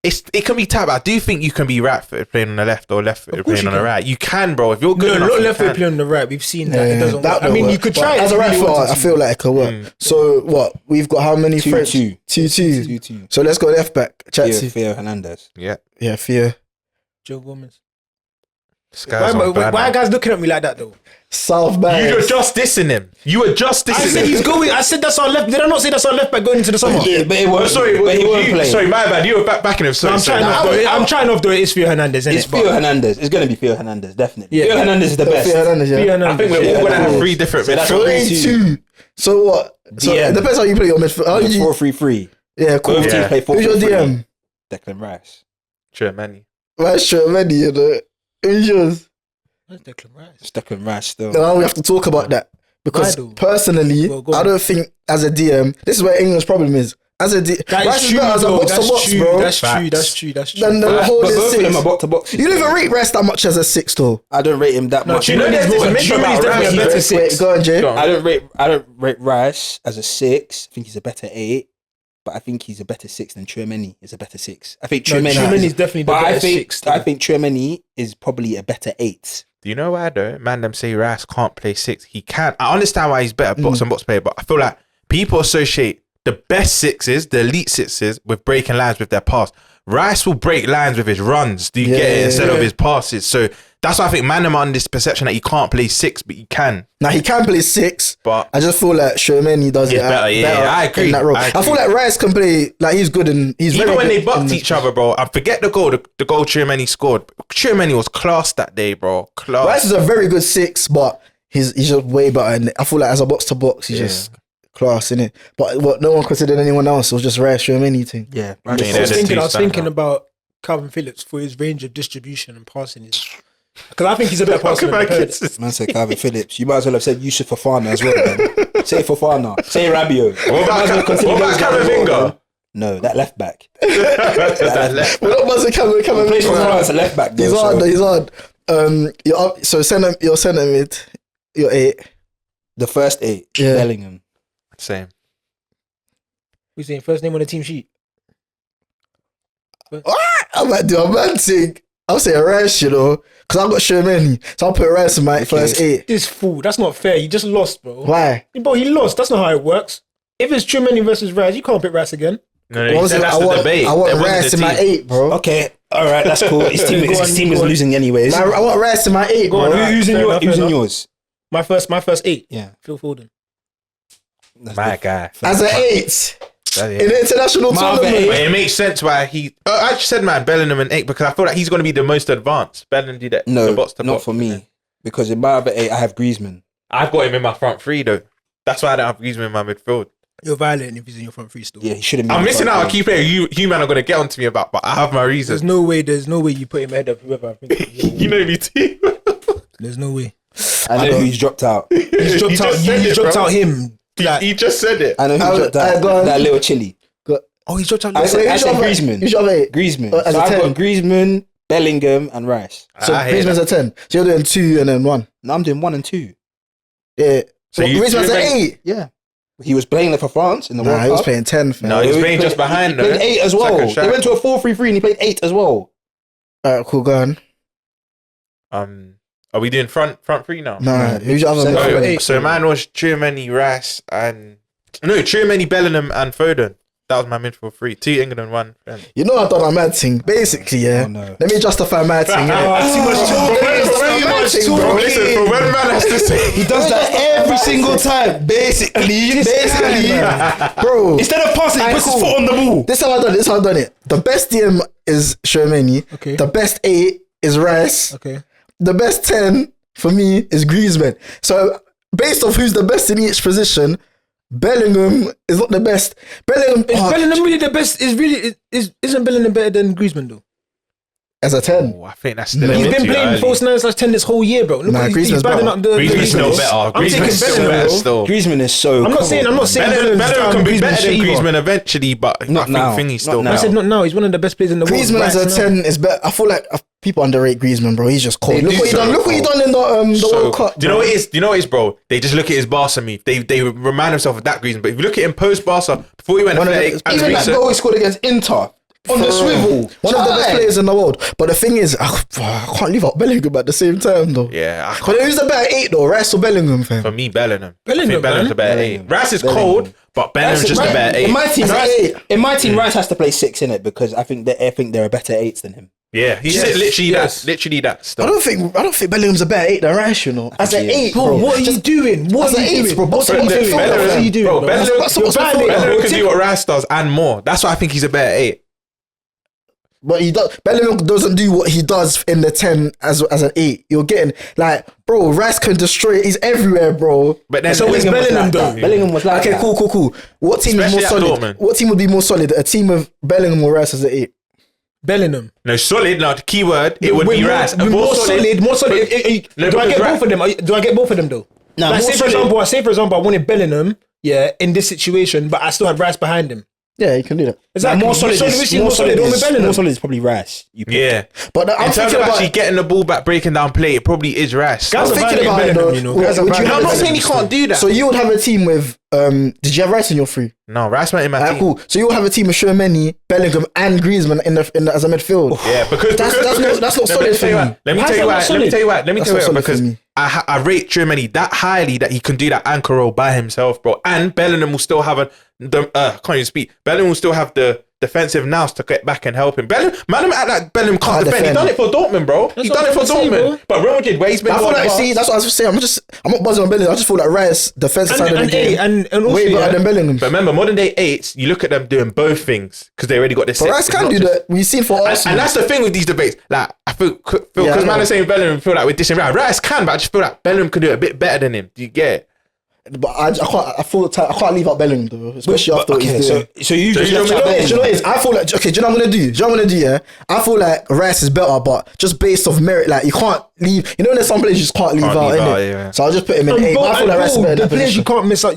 it can be tight. But I do think you can be right footed playing on the left or left footed Of course playing on you the can. right. You can, bro. If you're good No, enough, not you left foot can. play on the right. We've seen that. Yeah, It doesn't that work. I don't mean, work. you could But try it. as a if you right really foot, wanted I to. feel like it could work. So what? We've got how many 2-2. French? 2-2. 2-2. So let's go left back. Chatsy. Theo Hernandez. Yeah, Yeah, Fear. Joe Gomez. Sky's on Why ban. are guys looking at me like that though? South back. You were just dissing him. You were just I dissing said him. he's going. I said that's our left. Did I not say that's our left back going into the summer? Yeah, but it Oh, won't. sorry, but he won't play. Sorry, my bad. You were backing him. Sorry, I'm trying off though. I'm trying off though. It's Theo Hernandez, isn't It's it? Theo Hernandez. It's going to be Theo Hernandez, definitely. Yeah. Theo Hernandez is the best. Fear Hernandez, yeah. Theo I Hernandez. think we're all Yeah, gonna have cool. 3 different So that's midfielders. what- Three, two. So what? So DM. it depends how you play your midfield. How It's you? 4-3-3. Yeah, cool. Both Yeah. teams play 4-3-3. Who's your DM? Declan Rice. Germany. Right, sure, many. You know. Who's yours? Where's Declan Rice? It's Declan Rice still. Now we have to talk about that because Why though? personally, Well, go I on. don't think as a DM, this is where England's problem is. As a Rice is better as a box to box, bro. That's true. Then the whole But both of them are six. box to box. You don't even rate Rice that much as a 6 though. I don't rate him that much. you know, there's definitely a better Wait, 6. go on, Jay. I don't rate Rice as a 6. I think he's a better 8. But I think he's a better 6 than Tchouaméni is a better 6. I think Tchouaméni is definitely the better 6. I think Tchouaméni is probably a better 8. Do you know why though? Man, them say Rice can't play 6. He can. I understand why he's better box and box player, but I feel like people associate the best 6s, the elite 6s, with breaking lines with their pass. Rice will break lines with his runs. Do you get it? Instead of his passes. So that's why I think man, I'm on this perception that he can't play 6, but he can. Now he can play 6, but I just feel like Tchouaméni does it better. I agree. in that role. I feel like Rice can play, like he's good and he's even very when good they bucked each other, bro. I forget the goal Tchouaméni scored. Tchouaméni was class that day, bro. Class. Rice is a very good 6, but he's just way better. And I feel like as a box to box, he's just class, innit? But what no one considered anyone else. It was just Rice Tchouaméni thing. Yeah. I was thinking about Calvin Phillips for his range of distribution and passing. Because I think he's a better passer than Perez. Man said Calvin Phillips. You might as well have said Yusuf Fofana as well, man. Say Fofana. Say Rabiot. What about Camavinga? No, that left back. We're not buzzing Cameron Plays for France, a left back. He's hard. So your centre mid, your 8. The first 8. Yeah. Bellingham. Same. We're saying first name on the team sheet. I might do a man thing. I'll say Rice, you know, because I've got Tchouaméni, so I'll put Rice in my first 8. This fool, that's not fair. You just lost, bro. Why? Bro, he lost. That's not how it works. If it's Tchouaméni versus Rice, you can't pick Rice again. No, he said that's the debate. I want Rice in my 8, bro. Okay, all right, that's cool. His team is losing anyways. I want Rice in my 8, bro. Who's in yours? My first 8. Yeah. Phil Foden. My guy. As an 8. In the international tournament. But it makes sense why he. I just said, man, Bellingham an 8 because I feel like he's going to be the most advanced. Bellingham did that. No, the box to not box, for me. Because in my other 8, I have Griezmann. I've got him in my front 3 though. That's why I don't have Griezmann in my midfield. You're violating if he's in your front 3 still. Yeah, he shouldn't be. I'm missing out a key player you man are going to get onto me about, but I have my reasons. There's no way you put him ahead of whoever I think. You know me too. There's no way. I know who's dropped out. He's dropped out. You dropped out him. He just said it. I know who dropped out. That little chili. Oh, he's dropped out. I said Griezmann. Who's your 8? Griezmann. As So a I've 10. got Griezmann, Bellingham, and Rice. So Griezmann's a 10. So you're doing 2 and then 1. No, I'm doing 1 and 2. Yeah. So So Griezmann's an 8. Yeah. He was playing for France in the World Cup. He was playing 10. Fam. No, he was playing just behind He though. played 8 as well. Second shot. They went to a 4-3-3 and he played 8 as well. Alright, cool, go on. Are we doing front 3 now? Nah, who's your other So- midfielder? 8. So mine was Tchouaméni, Rice, and Tchouaméni, Bellingham, and Foden. That was my midfield 3. 2 England, 1 France. You know I've done a mad thing. Basically, yeah. Oh, no. Let me justify mad thing. Listen, for when man has to say, He does that every single time. Basically. Bro. Instead of passing, he puts his foot on the ball. This is how I've done it. The best DM is Tchouaméni. Okay. The best 8 is Rice. Okay. The best 10 for me is Griezmann. So based off who's the best in each position, Bellingham is not the best. Is Bellingham really the best? Isn't Bellingham better than Griezmann though? as a 10. I think that's still He's a bit been too playing early. false 9/10 this whole year, bro. Look, Nah, he's Griezmann's battling better. up the Griezmann's still league, better. bro. I'm taking Griezmann's still Bellingham, better bro. still. Griezmann is so. I'm not saying Bellingham can be better than shit either. Griezmann eventually, but Not I now. think Thingy's Not still now. I better. said not now. He's one of the best players in the world. Griezmann as a right now. 10 is better. I feel like people underrate Griezmann, bro. He's just cold. They Look do what he so done. Look what he cold. done in the World Cup. Do you know what it is? Do you know what it is, bro? They just look at his Barca move. They remind themselves of that Griezmann. But if you look at him post Barca, before he went One of athletic, the- as Even that recent, goal he scored against Inter on the swivel. One of the best Chai. players in the world. But the thing is, I can't leave out Bellingham at the same time, though. yeah, Who's the better 8, though? Rice or Bellingham, fam? for me, Bellingham. I Bellingham, think Bellingham's man. a better Bellingham. 8. Rice is Bellingham. cold, but Bellingham's just a better 8. In my team, As an Rice, 8. in my team, Rice has to play 6 in it because I think they're better 8s than him. Yeah, he's Yes, literally yes. that. Literally that I stuff. don't think Bellingham's a better 8 than Rice, you know. As an Yeah. 8, Bro, bro. what are you doing? What as are an you 8, doing? bro. What's What are you doing? Bellingham- What are you doing? Bro, bro? Bellingham What's You're violating, bro. Bellingham can Take- do what Rice does and more. That's why I think he's a better 8. But he does. Bellingham doesn't do what he does in the 10 as an 8. You're getting like, bro. Rice can destroy it. He's everywhere, bro. But then So is was Bellingham like that. though? Bellingham was like Okay, that. cool. What team Especially is at more solid? Dortmund. What team would be more solid? A team of Bellingham or Rice as an 8? Bellingham. No, solid. Now the key word it would be Rice. More solid. No, Do I because get Rice- both of them? Do I get both of them though? Nah, Like, more say for solid. example, I wanted Bellingham, yeah, in this situation, but I still had Rice behind him. Yeah, you can do that. Exactly. More solid. More solid is probably Rice. Yeah. But I'm in terms of actually getting the ball back, breaking down play, it probably is Rice. I'm thinking about it though. I'm not saying he can't do that. So you would have a team with did you have Rice in your three? No, Rice went in my team. Cool. So you will have a team with Tchouaméni, Bellingham, and Griezmann in the as a midfield. Yeah, because that's not solid for me. Let me tell you why. Because I rate Tchouaméni that highly that he can do that anchor role by himself, bro. And Bellingham will still have can't even speak. Bellingham will still have the defensive nous to get back and help him. Bellingham act like Bellingham can't defend. He done it for Dortmund, bro. He done it for Dortmund. But Real Madrid, where he's been. I feel like that's what I was saying. I'm not buzzing on Bellingham. I just feel like Rice defensive side of the game and also, way better than Bellingham. But remember, modern day eights, you look at them doing both things because they already got this. But Rice can do that. We've seen for Arsenal. And that's the thing with these debates. Like I feel because man is saying Bellingham, feel like we're dissing Rice. Rice can, but I just feel like Bellingham can do it a bit better than him. Do you get it? But I can't leave out Bellingham though, especially after what he's doing. So you do you know what it is? I feel like, okay, do you know what I'm gonna do? Yeah, I feel like Rice is better, but just based off merit, like you can't leave. You know, there's some players you just can't leave out, innit? Yeah. So I'll just put him in 8. I feel like Rice is better. The players you can't miss out.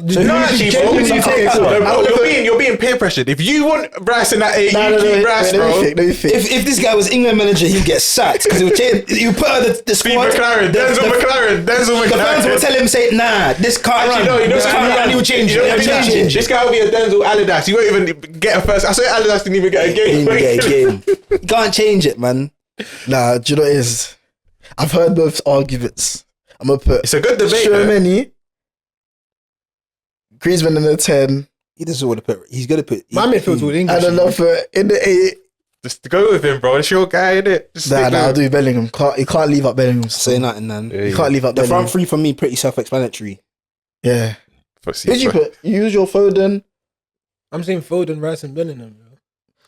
You're being peer pressured. If you want Rice in that 8, you keep Rice, bro. If this guy was England manager, he'd get sacked because he would put out the squad. Denzel McLaren. The fans will tell him, say, nah, this can't run. This can't run. He will change it. This guy will be a Denzel Allardyce. He won't even get a first. I saw Allardyce didn't even get a game. You can't change it, man. Nah, do you know what it is? I've heard both arguments. I'm gonna put it's a good debate. Tchouaméni, Griezmann in the 10. He doesn't want to put. He's gonna put. My midfield's all English. And another in the 8. Just go with him, bro. It's your guy, innit? Nah, I'll do Bellingham. You can't leave out Bellingham. Say nothing, man. You can't leave out the Bellingham. front three for me pretty self-explanatory. Yeah. Who'd you put? You use your Foden. I'm saying Foden, Rice, and Bellingham, bro.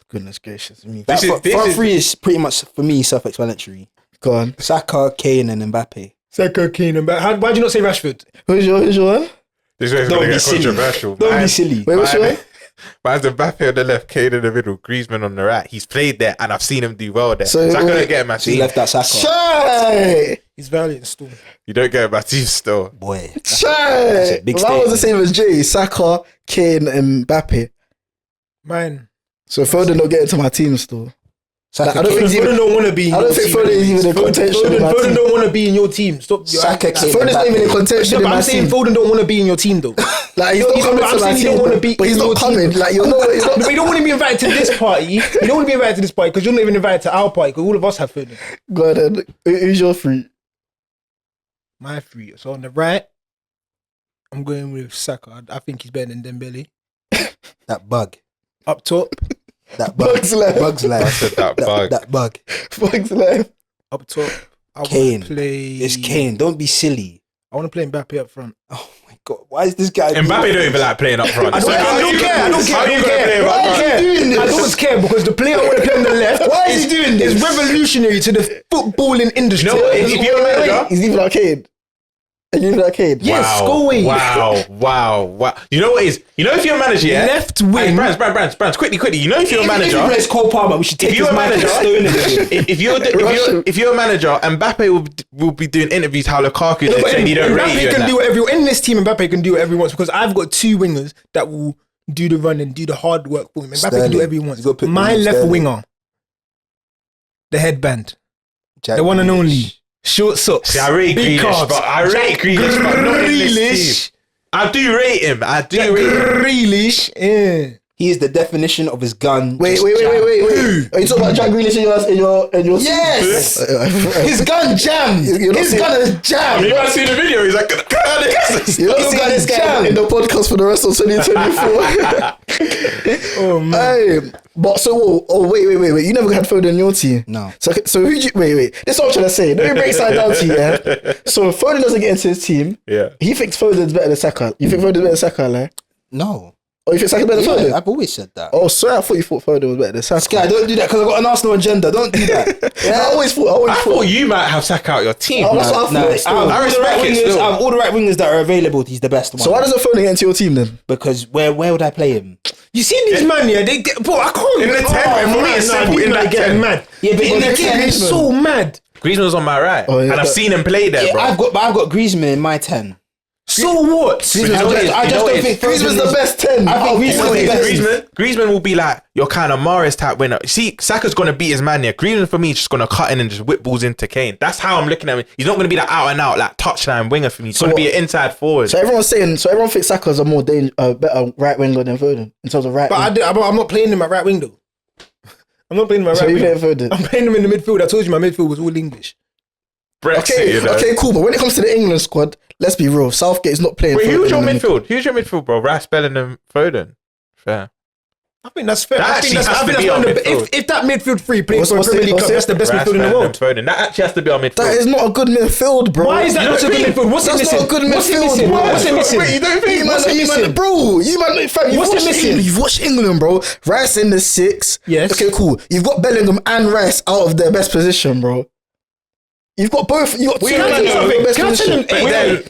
Goodness gracious me. Front three is pretty much for me self-explanatory. Go on. Saka, Kane, and Mbappe. Saka, Kane, and Mbappe. Why do you not say Rashford? Who's your one? This one's gonna get controversial. Don't be silly. Wait, what's your one? Mine's Mbappe on the left, Kane in the middle, Griezmann on the right. He's played there, and I've seen him do well there. So I couldn't get him my team. He left that Saka. Shy! He's valiant still. You don't get him my team still. Boy. Shy! That was the same as Jay. Saka, Kane, and Mbappe. Mine. So Foden don't get into my team still. Saka, I don't think Foden don't want to be in your team. I don't think Foden is even in contention. Foden don't want to be in your team. Stop. Saka, Foden's not even in contention. I'm saying Foden don't want to be in your team though. Like he's not coming to my team, but he's not coming. Like you know, but you don't want to be invited to this party. You don't want to be invited to this party because you're not even invited to our party because all of us have Foden. Go ahead. Who's your 3? My 3. So on the right, I'm going with Saka. I think he's better than Dembele. That bug. Up top. That bug. Bugs life. That bug. Bugs life. Up top. Kane. It's Kane. Don't be silly. I want to play Mbappe up front. Oh my god. Why is this guy? Mbappe don't even like playing up front. I don't care. I don't care because the player I want to play on the left. Why is he doing this? Is revolutionary to the footballing industry. You know what? If you're a manager, he's leaving Arcade. Yes, go away. Wow. You know what it is? You know if you're a manager, yeah? Left wing. Brands, quickly. You know if you're a manager. If he plays Cole Palmer, we should take his manager. If you're a manager, Mbappe will be doing interviews how Lukaku is saying he don't rate you. Mbappe can do whatever. In this team, Mbappe can do whatever he wants because I've got 2 wingers that will do the running, do the hard work for him. Mbappe can do whatever he wants. My left winger, the headband, the one and only. Short socks. See, I rate Grealish, but not in this team. I do rate him. Grealish. Yeah. He is the definition of his gun. Wait. Who? Are you talking about Jack Grealish in your yes. His gun jammed. His gun is jammed. You guys see the video? He's like, you're not seeing this guy in the podcast for the rest of 2024. Oh man. But so wait. You never had Foden in your team. No. So who? Wait. This is what I'm trying to say. Let me break side down to you. Yeah. So Foden doesn't get into his team. Yeah. He thinks Foden's better than Saka. You think Foden's better than Saka, like? No. Oh, you think Saka's better than Foden? I've always said that. Oh, sorry, I thought you thought Foden was better than Saka. Sky, don't do that because I've got an Arsenal agenda. Don't do that. Yeah. I thought you might have Saka out your team. Oh, that's what I thought. I respect it still. Out of all the right wingers that are available, he's the best one. So why doesn't Foden get into your team then? Because where would I play him? You see these man, yeah, they get, bro, I can't. In the 10, for me, it's simple. In that 10, mad. Yeah, but in the 10, it's so mad. Griezmann's on my right, and I've seen him play there, bro. I've got Griezmann in my 10. So what? I just don't think Griezmann's the best 10. I think Griezmann will be like your kind of Mahrez type winner. See, Saka's gonna beat his man here. Griezmann for me is just gonna cut in and just whip balls into Kane. That's how I'm looking at him. He's not gonna be that out and out like touchline winger for me. He's gonna be an inside forward. So everyone thinks Saka's a more better right winger than Foden in terms of right. But I'm not playing him at right wing though. I'm not playing him at right wing. Foden? I'm playing him in the midfield. I told you my midfield was all English. Brexit, okay, cool. But when it comes to the England squad, let's be real. Southgate is not playing. Wait, who's your midfield? Who's your midfield, bro? Rice, Bellingham, Foden. Fair. I think that's fair. That if that midfield three plays for a Premier League club, that's the best midfield in the world. Foden. That actually has to be our midfield. That is not a good midfield, bro. Why is that not a good midfield? What's it missing? Not a good midfield. What's it missing? Wait, you don't think? What's it missing? Bro, you've watched England, bro. Rice in the 6. Yes. Okay, cool. You've got Bellingham and Rice out of their best position, bro. You've got both. You got two out of their best position.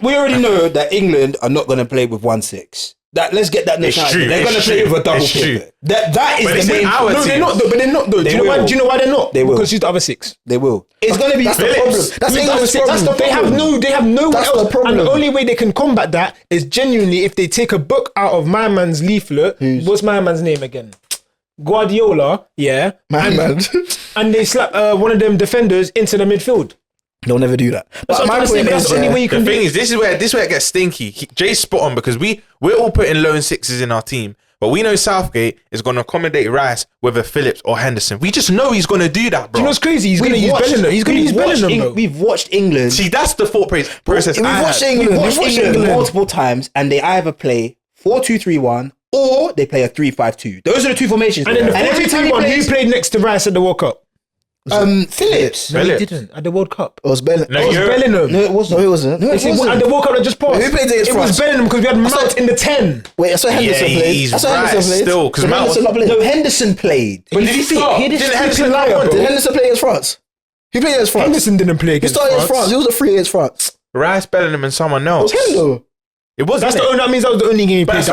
We already know that England are not going to play with 1-6. Let's get that nation out. They're going to play with a double pivot. That is the main. No, they're not. But they're not. Though. Do you know why they're not? They will. Because she's the other 6. They will. It's going to be. That's the problem. That's England's problem. They have no. That's else. the problem. And the only way they can combat that is genuinely if they take a book out of my man's leaflet. What's my man's name again? Guardiola. Yeah. And they slap one of them defenders into the midfield. They'll never do that. But my point is, the thing is, this is where it gets stinky. Jay's spot on because we're all putting lone 6s in our team, but we know Southgate is going to accommodate Rice whether Phillips or Henderson. We just know he's going to do that, bro. Do you know what's crazy? He's going to use Bellingham. He's going to use Bellingham, bro. We've watched England. See, that's the thought process. We've watched England multiple times, and they either play 4-2-3-1 or they play a 3-5-2. Those are the two formations. And then the 4-2-3-1, who played next to Rice at the World Cup? Phillips. No, he didn't. At the World Cup. It was Bellingham. No, it was Bellingham. No, it wasn't. No, it wasn't. At the World Cup that just passed. Who played against France? It was Bellingham because we had Mount in the 10. Wait, that's why Henderson played. He's That's why right Henderson played. still, because Henderson not played. No, Henderson played. But did he start? He Didn't Henderson play? Did Henderson play against France? He played against France. Henderson didn't play He against started against France. France. He was a 3 against France. Rice, Bellingham, and someone else. It was Hendo. It was. That means that was the only game he played.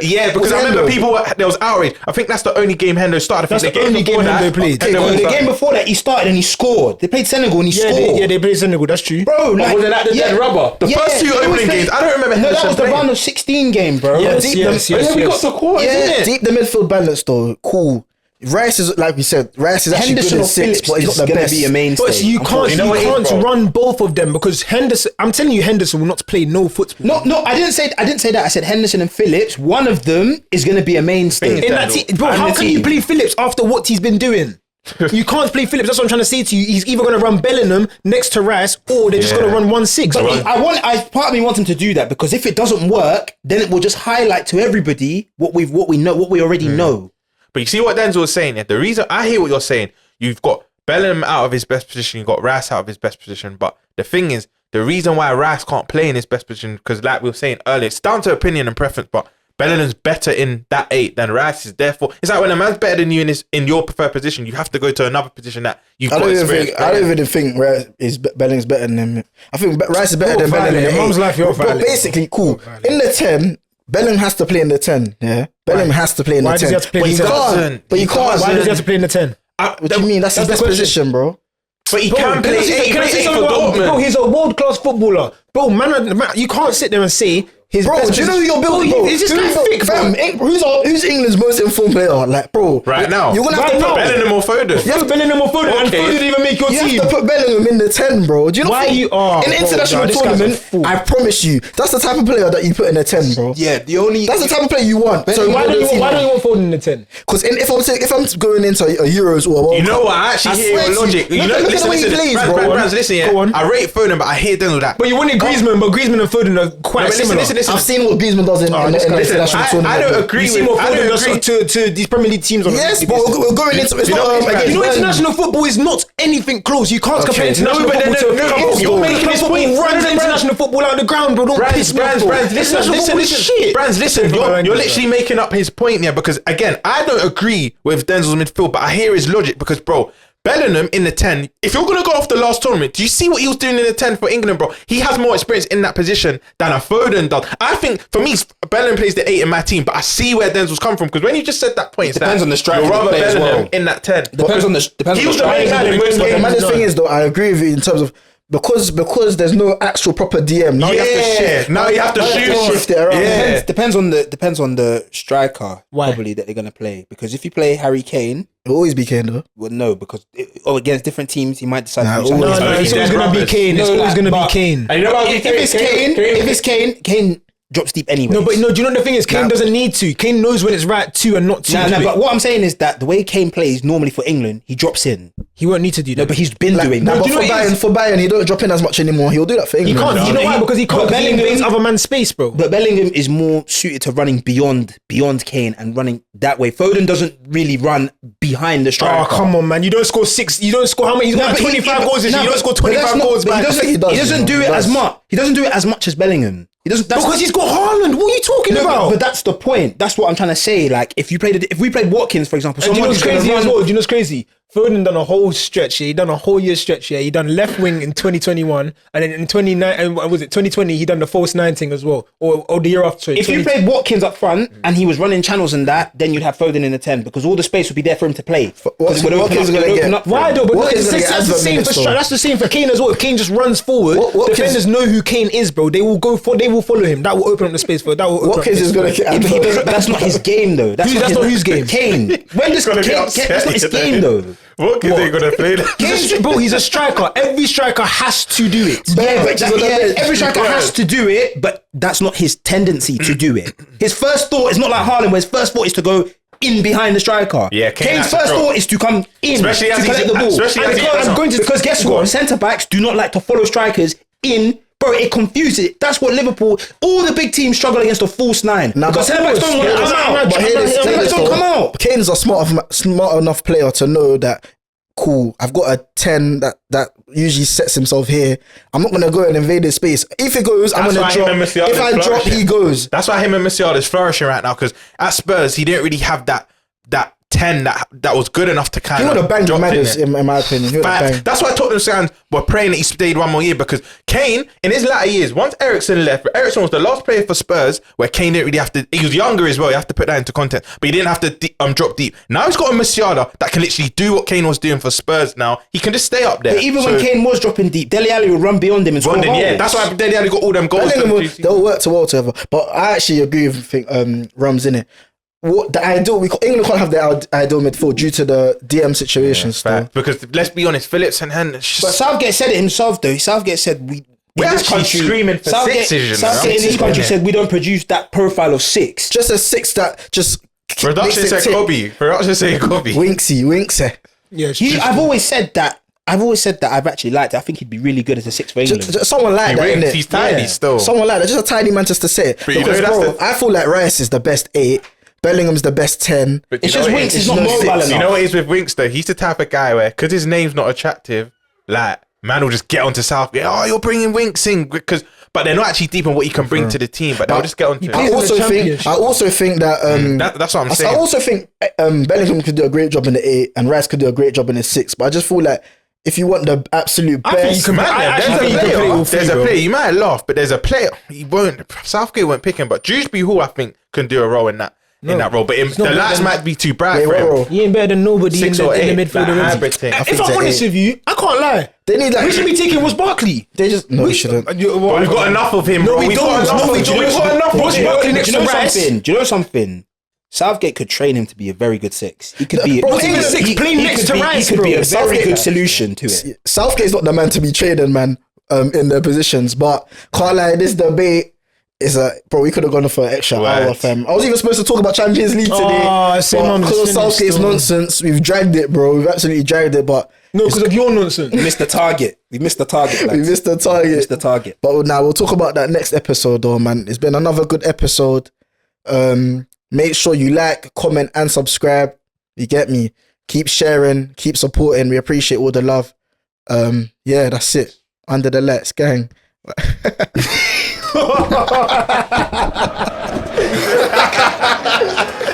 Yeah, because I remember there was outrage. I think that's the only game Hendo started. That's the only game Hendo played. The game before that, he started and he scored. They played Senegal and he scored. They played Senegal. That's true. Bro, was it like the dead rubber? The first 2 opening games, I don't remember. No, that was the round of 16 game, bro. Yes. We got the quarters, innit? Deep the midfield balance though. Cool. Rice is, like we said, Rice is actually good in 6, but he's not the best. Be a mainstay. But you can't run both of them because Henderson. I'm telling you, Henderson will not play no football. No, I didn't say that. I said Henderson and Phillips. One of them is going to be a mainstay in that team. Bro, how can you play Phillips after what he's been doing? You can't play Phillips. That's what I'm trying to say to you. He's either going to run Bellingham next to Rice, or they're just going to run 1-6. But part of me wants him to do that because if it doesn't work, then it will just highlight to everybody what we already know. But you see what Denzel was saying? Yeah? The reason I hear what you're saying, you've got Bellingham out of his best position, you've got Rice out of his best position. But the thing is, the reason why Rice can't play in his best position, because like we were saying earlier, it's down to opinion and preference, but Bellingham's better in that 8 than Rice is. Therefore, it's like when a man's better than you in your preferred position, you have to go to another position that you've got experience. I don't even think Bellingham's better than him. I think Rice is better than Bellingham. Mom's life, you're But basically, cool. In the 10, Bellingham has to play in the 10, yeah? Bellingham has to play in the 10. Does he have to play in the 10? But you can't. Why does he have to play in the 10? What do you mean? That's his best position, bro. But he can play 8 for Dortmund. Bro, he's a world-class footballer. Bro, man, you can't sit there and say his bro, do you know who you're building, bro? It's just like thick, fam. Who's England's most informed player? Like, bro. Right now. You're going to have to put Bellingham or Foden. You have to Bellingham or Foden, and Foden didn't even make your team. You have to put Bellingham in the 10, bro. Do you know why you are? In international tournament, I promise you, that's the type of player that you put in the 10, bro. Yeah, that's the type of player you want. So why don't you want Foden in the 10? Because if I'm going into a Euros or a World Cup, you know what? I actually hear your logic. You know, listen, listen, yeah. I rate Foden, but I hear Denzel that. But you wanted Griezmann, but Griezmann and Foden are quite similar. Listen. I've seen what Griezmann does in international tournament. I don't agree with Foden does to these Premier League teams. Yes, but we're going into it's not. You know, international football is not anything close. You can't compare international football to. You're making this football run international football out of the ground, bro. Don't piss me off. Brands, listen. You're literally making up his point here because again, I don't agree with Denzel's midfield, but I hear his logic because, bro. Bellingham in the 10, if you're going to go off the last tournament, do you see what he was doing in the 10 for England, bro? He has more experience in that position than a Foden does. I think, for me, Bellingham plays the 8 in my team, but I see where Denzel's come from, because when you just said that point, it depends on the striker. You're rather Bellingham in that 10. Depends on the he was the main man in most games. The thing is, though, I agree with you in terms of because there's no actual proper DM. Now you have to shift. Now you have to shift it around. Yeah. Depends on the striker probably that they're gonna play. Because if you play Harry Kane, it'll always be Kane though. Well, no, because against different teams, he might decide. It's always gonna be Kane. It's always gonna be Kane. If it's Kane, Kane drops deep anyway. No, but no, do you know the thing is? Kane doesn't need to. Kane knows when it's right to and not to. No, but what I'm saying is that the way Kane plays normally for England, he drops in. He won't need to do that. No, but he's been doing that. But for Bayern, he don't drop in as much anymore. He'll do that for England. He can't. You know why? Because he can't. He invades other man's space, bro. But Bellingham is more suited to running beyond Kane and running that way. Foden doesn't really run behind the striker. Oh, come on, man. You don't score 6. You don't score how many? He's got 25 goals this year. You don't score 25 goals back. He doesn't do it as much. He doesn't do it as much as Bellingham. He doesn't. Because he's got Haaland. What are you talking about? But that's the point. That's what I'm trying to say. Like, if we played Watkins, for example, do you know what's crazy as well? Do you know what's crazy? Foden done a whole stretch here. He done a whole year stretch here. He done left wing in 2021, and then in 2020 he done the false 9 thing as well, or the year after. If you played Watkins up front and he was running channels and that, then you'd have Foden in the 10 because all the space would be there for him to play. Watkins gonna get. Why though? But that's the same for Kane as well. If Kane just runs forward, defenders know who Kane is, bro. They will follow him. That will open up the space for. That will. Watkins is gonna get. That's not his game though. That's not whose game. Kane. When does Kane? That's not his game though. What are they gonna play? Bro, he's a striker. Every striker has to do it. Every striker has to do it, but that's not his tendency to do it. His first thought is not like Haaland, where his first thought is to go in behind the striker. Yeah, Kane's first thought is to come in, especially to collect the ball. Because guess what? Centre backs do not like to follow strikers in. Bro, it confuses it. That's what Liverpool, all the big teams struggle against a false 9. Because centre backs don't want to come out. Centre backs don't come out. Kane's a smart enough player to know that. Cool, I've got a 10 that usually sets himself here. I'm not gonna go and invade his space. If it goes, I'm gonna drop. If I drop, he goes. That's why him and Musiala is flourishing right now, because at Spurs he didn't really have that 10 that was good enough to kind of. He would have banged Madders, in my opinion. That's why Tottenham fans were praying that he stayed one more year, because Kane, in his latter years, once Eriksen left, Eriksen was the last player for Spurs where Kane didn't really have to. He was younger as well. You have to put that into context, but he didn't have to drop deep. Now he's got a Musiala that can literally do what Kane was doing for Spurs. Now he can just stay up there. But even when Kane was dropping deep, Dele Alli would run beyond him and score. Yeah, that's why Dele Alli got all them goals. They'll work together. But I actually agree with Rums in it. What the ideal? England can't have the ideal midfield due to the DM situation still. Because let's be honest, Phillips and Henderson. But Southgate said it himself though. Southgate said we're actually screaming for sixes. Southgate in this country said we don't produce that profile of 6. Just a 6 that just. Production said Kobe. Winksy. Yeah, I've always said that. I've actually liked it. I think he'd be really good as a 6 for England. Someone like that, innit? He's tiny still. Someone like that, just a tiny Manchester City. Because I feel like Rice is the best 8. Bellingham's the best 10. But it's just Winks is not mobile enough. You know what it is with Winks though? He's the type of guy where, because his name's not attractive, like, man will just get onto Southgate. Oh, you're bringing Winks in. But they're not actually deep on what he can bring to the team, but they'll just get onto it. I also think that... that's what I'm saying. I also think Bellingham could do a great job in the 8 and Rice could do a great job in the 6. But I just feel like if you want the absolute best... There's a player. You might laugh, but there's a player. Southgate won't pick him, but Dewsbury Hall, I think, can do a role in that. In that role, but the lights might be too bright for him. He ain't better than nobody in the midfield already. If I'm honest with you, I can't lie. They need we should be taking was Barkley. They just we shouldn't. But we've got enough of him. No, we don't. We've got enough. What's Barkley next to Rice? Do you know something? Southgate could train him to be a very good 6. He could be even 6 playing next to Rice. He could be a very good solution to it. Southgate's not the man to be trading, man, in their positions. But can't lie, this debate. We could have gone for an extra hour, fam. I was even supposed to talk about Champions League today. Because of Southgate's nonsense, we've dragged it, bro. We've absolutely dragged it, but... No, because of your nonsense. We missed the target. Lads. We missed the target. But now we'll talk about that next episode, though, man. It's been another good episode. Make sure you like, comment, and subscribe. You get me? Keep sharing, keep supporting. We appreciate all the love. Yeah, that's it. Under the lights, gang. Ha ha ha ha ha!